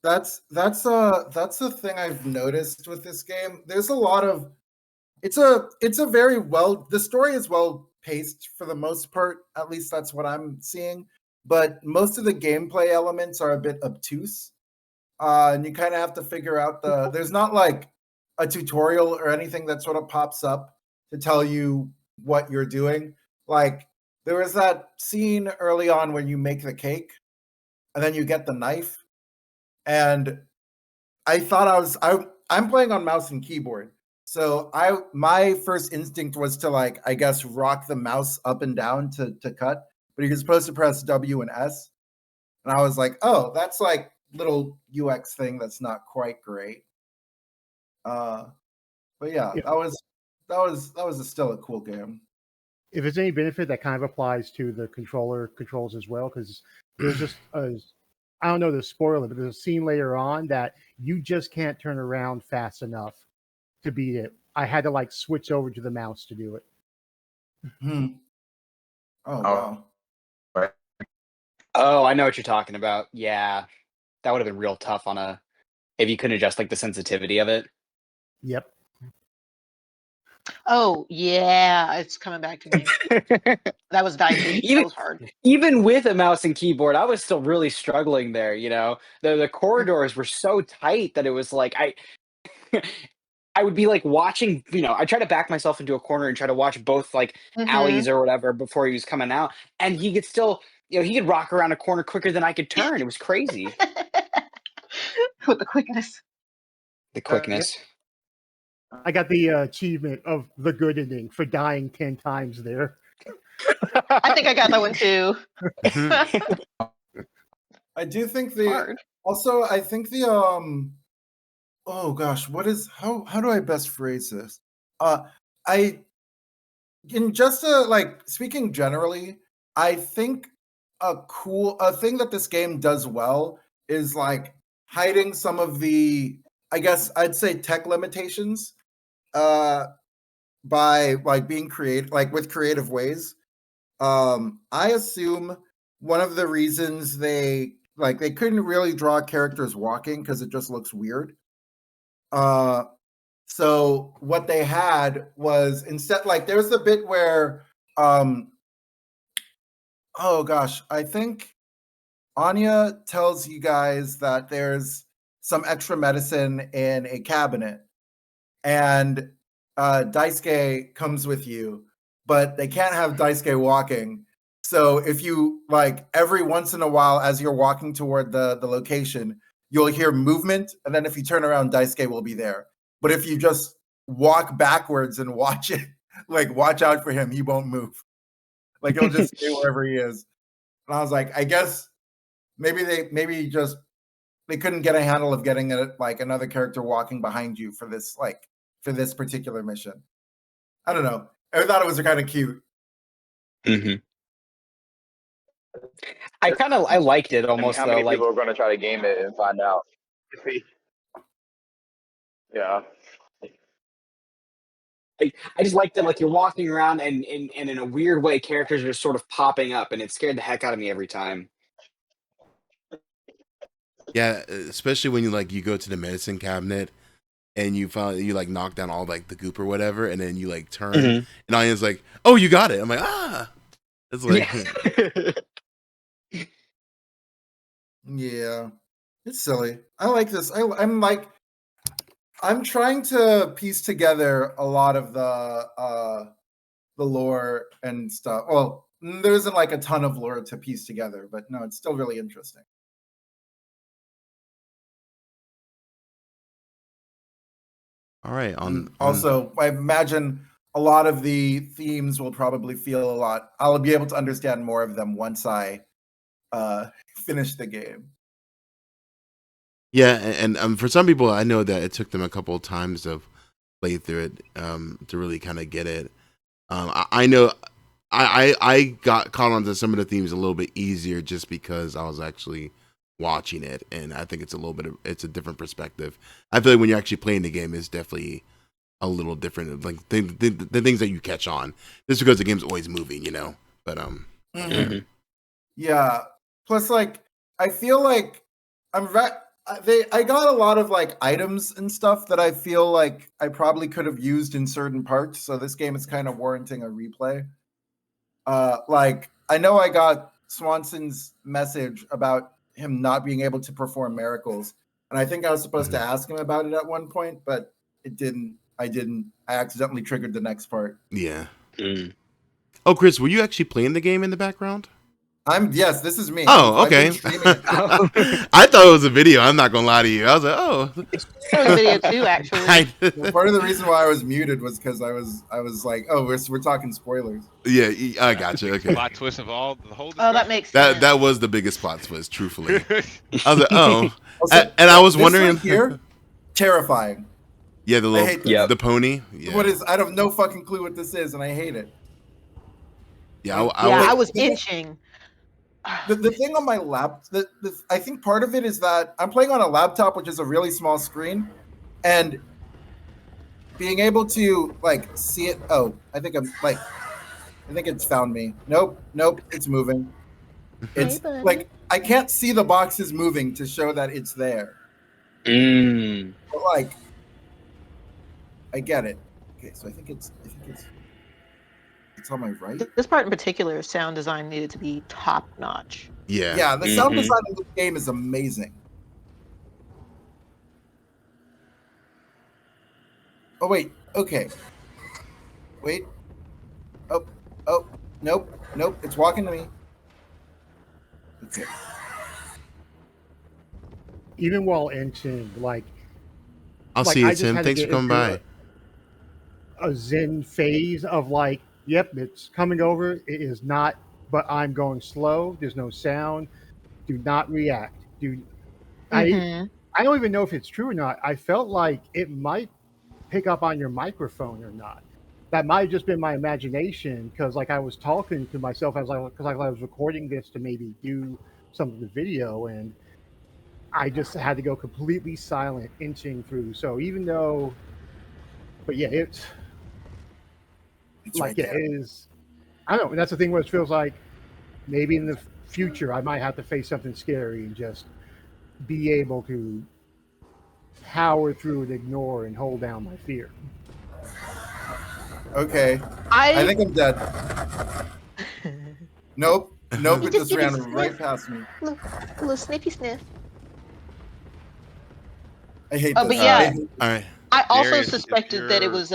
That's the thing I've noticed with this game. There's a lot of it's a very well the story is well paced for the most part. At least that's what I'm seeing. But most of the gameplay elements are a bit obtuse. And you kind of have to figure out there's not like a tutorial or anything that sort of pops up to tell you what you're doing. Like there was that scene early on when you make the cake and then you get the knife. And I thought I'm playing on mouse and keyboard. So my first instinct was to like, I guess, rock the mouse up and down to cut, but you're supposed to press W and S. And I was like, oh, that's like little UX thing that's not quite great. But yeah, Yeah. that was still a cool game. If there's any benefit, that kind of applies to the controller controls as well, because there's just I don't know the spoiler, but there's a scene later on that you just can't turn around fast enough to beat it. I had to like switch over to the mouse to do it. Oh wow. Oh, I know what you're talking about. Yeah, that would have been real tough if you couldn't adjust like the sensitivity of it. Yep. Oh yeah, it's coming back to me. That was dicey. That was hard. Even with a mouse and keyboard, I was still really struggling there. The corridors were so tight that it was like I would be like watching. I try to back myself into a corner and try to watch both like alleys or whatever before he was coming out, and he could still. He could rock around a corner quicker than I could turn. It was crazy. With the quickness. The quickness. I got the achievement of the good ending for dying 10 times there. I think I got that one too. I do think Hard. also I think the oh gosh, how do I best phrase this? I in just like speaking generally, I think a thing that this game does well is like hiding some of the, I guess I'd say, tech limitations by like being creative, like with creative ways. I assume one of the reasons they couldn't really draw characters walking because it just looks weird. So what they had was instead, like there's a bit where oh gosh, I think Anya tells you guys that there's some extra medicine in a cabinet, and Daisuke comes with you, but they can't have Daisuke walking. So if you like every once in a while as you're walking toward the location, you'll hear movement, and then if you turn around, Daisuke will be there. But if you just walk backwards and watch it, like watch out for him, he won't move. Like he'll just stay wherever he is. And I was like, I guess maybe they couldn't get a handle of getting like another character walking behind you for this particular mission. I don't know. I thought it was kind of cute. Mm-hmm. I liked it I mean, almost how though. many Like people are going to try to game it and find out? Yeah. I just liked that like you're walking around and in a weird way characters are just sort of popping up and it scared the heck out of me every time. Yeah, especially when you go to the medicine cabinet and you like knock down all like the goop or whatever, and then you like turn and Ian's like, "Oh, you got it." I'm like, "Ah." It's like Yeah. Yeah, it's silly. I like this. I'm trying to piece together a lot of the lore and stuff. Well, there isn't like a ton of lore to piece together, but no, it's still really interesting. all right, And on also, I imagine a lot of the themes will probably feel a lot. I'll be able to understand more of them once I finish the game. yeah, and for some people I know that it took them a couple of times to play through it to really kind of get it. I know I got caught onto some of the themes a little bit easier just because I was actually watching it, and I think it's a different perspective. I feel like when you're actually playing the game, it's definitely a little different. Like the things that you catch on, just because the game's always moving, you know. But Mhm. Yeah. Plus, like, I feel like I got a lot of like items and stuff that I feel like I probably could have used in certain parts. So this game is kind of warranting a replay. Like I know I got Swanson's message about him not being able to perform miracles, and I think I was supposed to ask him about it at one point, but it didn't. I didn't. I accidentally triggered the next part. yeah. Mm. Oh, Chris, were you actually playing the game in the background? Yes, this is me. Oh, I've been okay. streaming it. Oh. I thought it was a video. I'm not gonna lie to you. I was like, oh, It was a video too, actually. Well, part of the reason why I was muted was because I was like, oh, we're talking spoilers. yeah, I got you. Okay, Plot twist of all the whole Oh, that discussion. makes sense. that was the biggest plot twist. Truthfully, I was like, oh, Also, and I was this wondering. right here, terrifying. Yeah, I hate this. Yep. the pony. Yeah, What is? I have no fucking clue what this is, and I hate it. yeah. Yeah, I Like, was inching. the thing on my lap, I think part of it is that I'm playing on a laptop, which is a really small screen, and being able to like see it. Oh, I think it's found me. Nope, it's moving. It's buddy. like I can't see the boxes moving to show that it's there. Mm. But like, I get it. Okay, so I think it's on my right. This part in particular, sound design needed to be top notch. Yeah. Yeah, the sound Mhm. design of this game is amazing. Oh wait, okay. Wait. Oh, nope, it's walking to me. Okay. Even while inching, like I'll like see I you, just Tim. had to Thanks for get coming into by. a zen phase of like, yep, it's coming over. It is not, but I'm going slow. There's no sound. Do not react. Do Mm-hmm. I don't even know if it's true or not. I felt like it might pick up on your microphone or not. That might have just been my imagination because like I was talking to myself as because I was recording this to maybe do some of the video, and I just had to go completely silent inching through. So even though, but yeah, it's It's like right yeah, there. it is. I don't know. And that's the thing where it feels like maybe in the future I might have to face something scary and just be able to power through and ignore and hold down my fear. Okay. I think I'm dead. Nope. Nope, it just ran right past me. Look, a little snippy sniff. I hate Oh, this. but yeah, All right. I also Darius, if suspected that it you're- was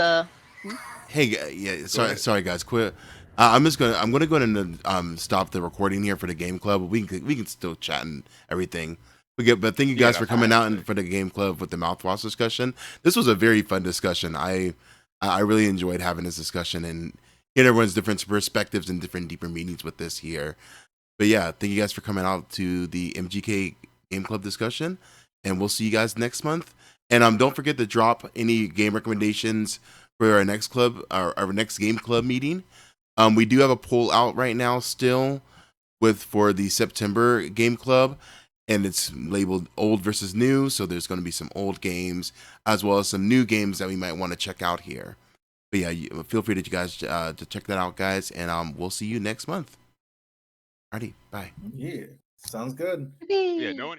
Hey, yeah. Sorry, ahead. guys. Quit. I'm gonna go ahead and stop the recording here for the game club. We can still chat and everything. But thank you Yeah, guys for that's coming fine. out and for the game club with the mouthwash discussion. This was a very fun discussion. I really enjoyed having this discussion and hearing everyone's different perspectives and different deeper meanings with this here. But yeah, thank you guys for coming out to the MGK game club discussion, and we'll see you guys next month. And don't forget to drop any game recommendations for our next club, our next game club meeting. We do have a poll out right now still for the September game club, and it's labeled old versus new. So there's going to be some old games as well as some new games that we might want to check out here. But yeah, feel free to you guys to check that out, guys, and we'll see you next month. Alrighty, bye. Yeah, sounds good. Yeah, no one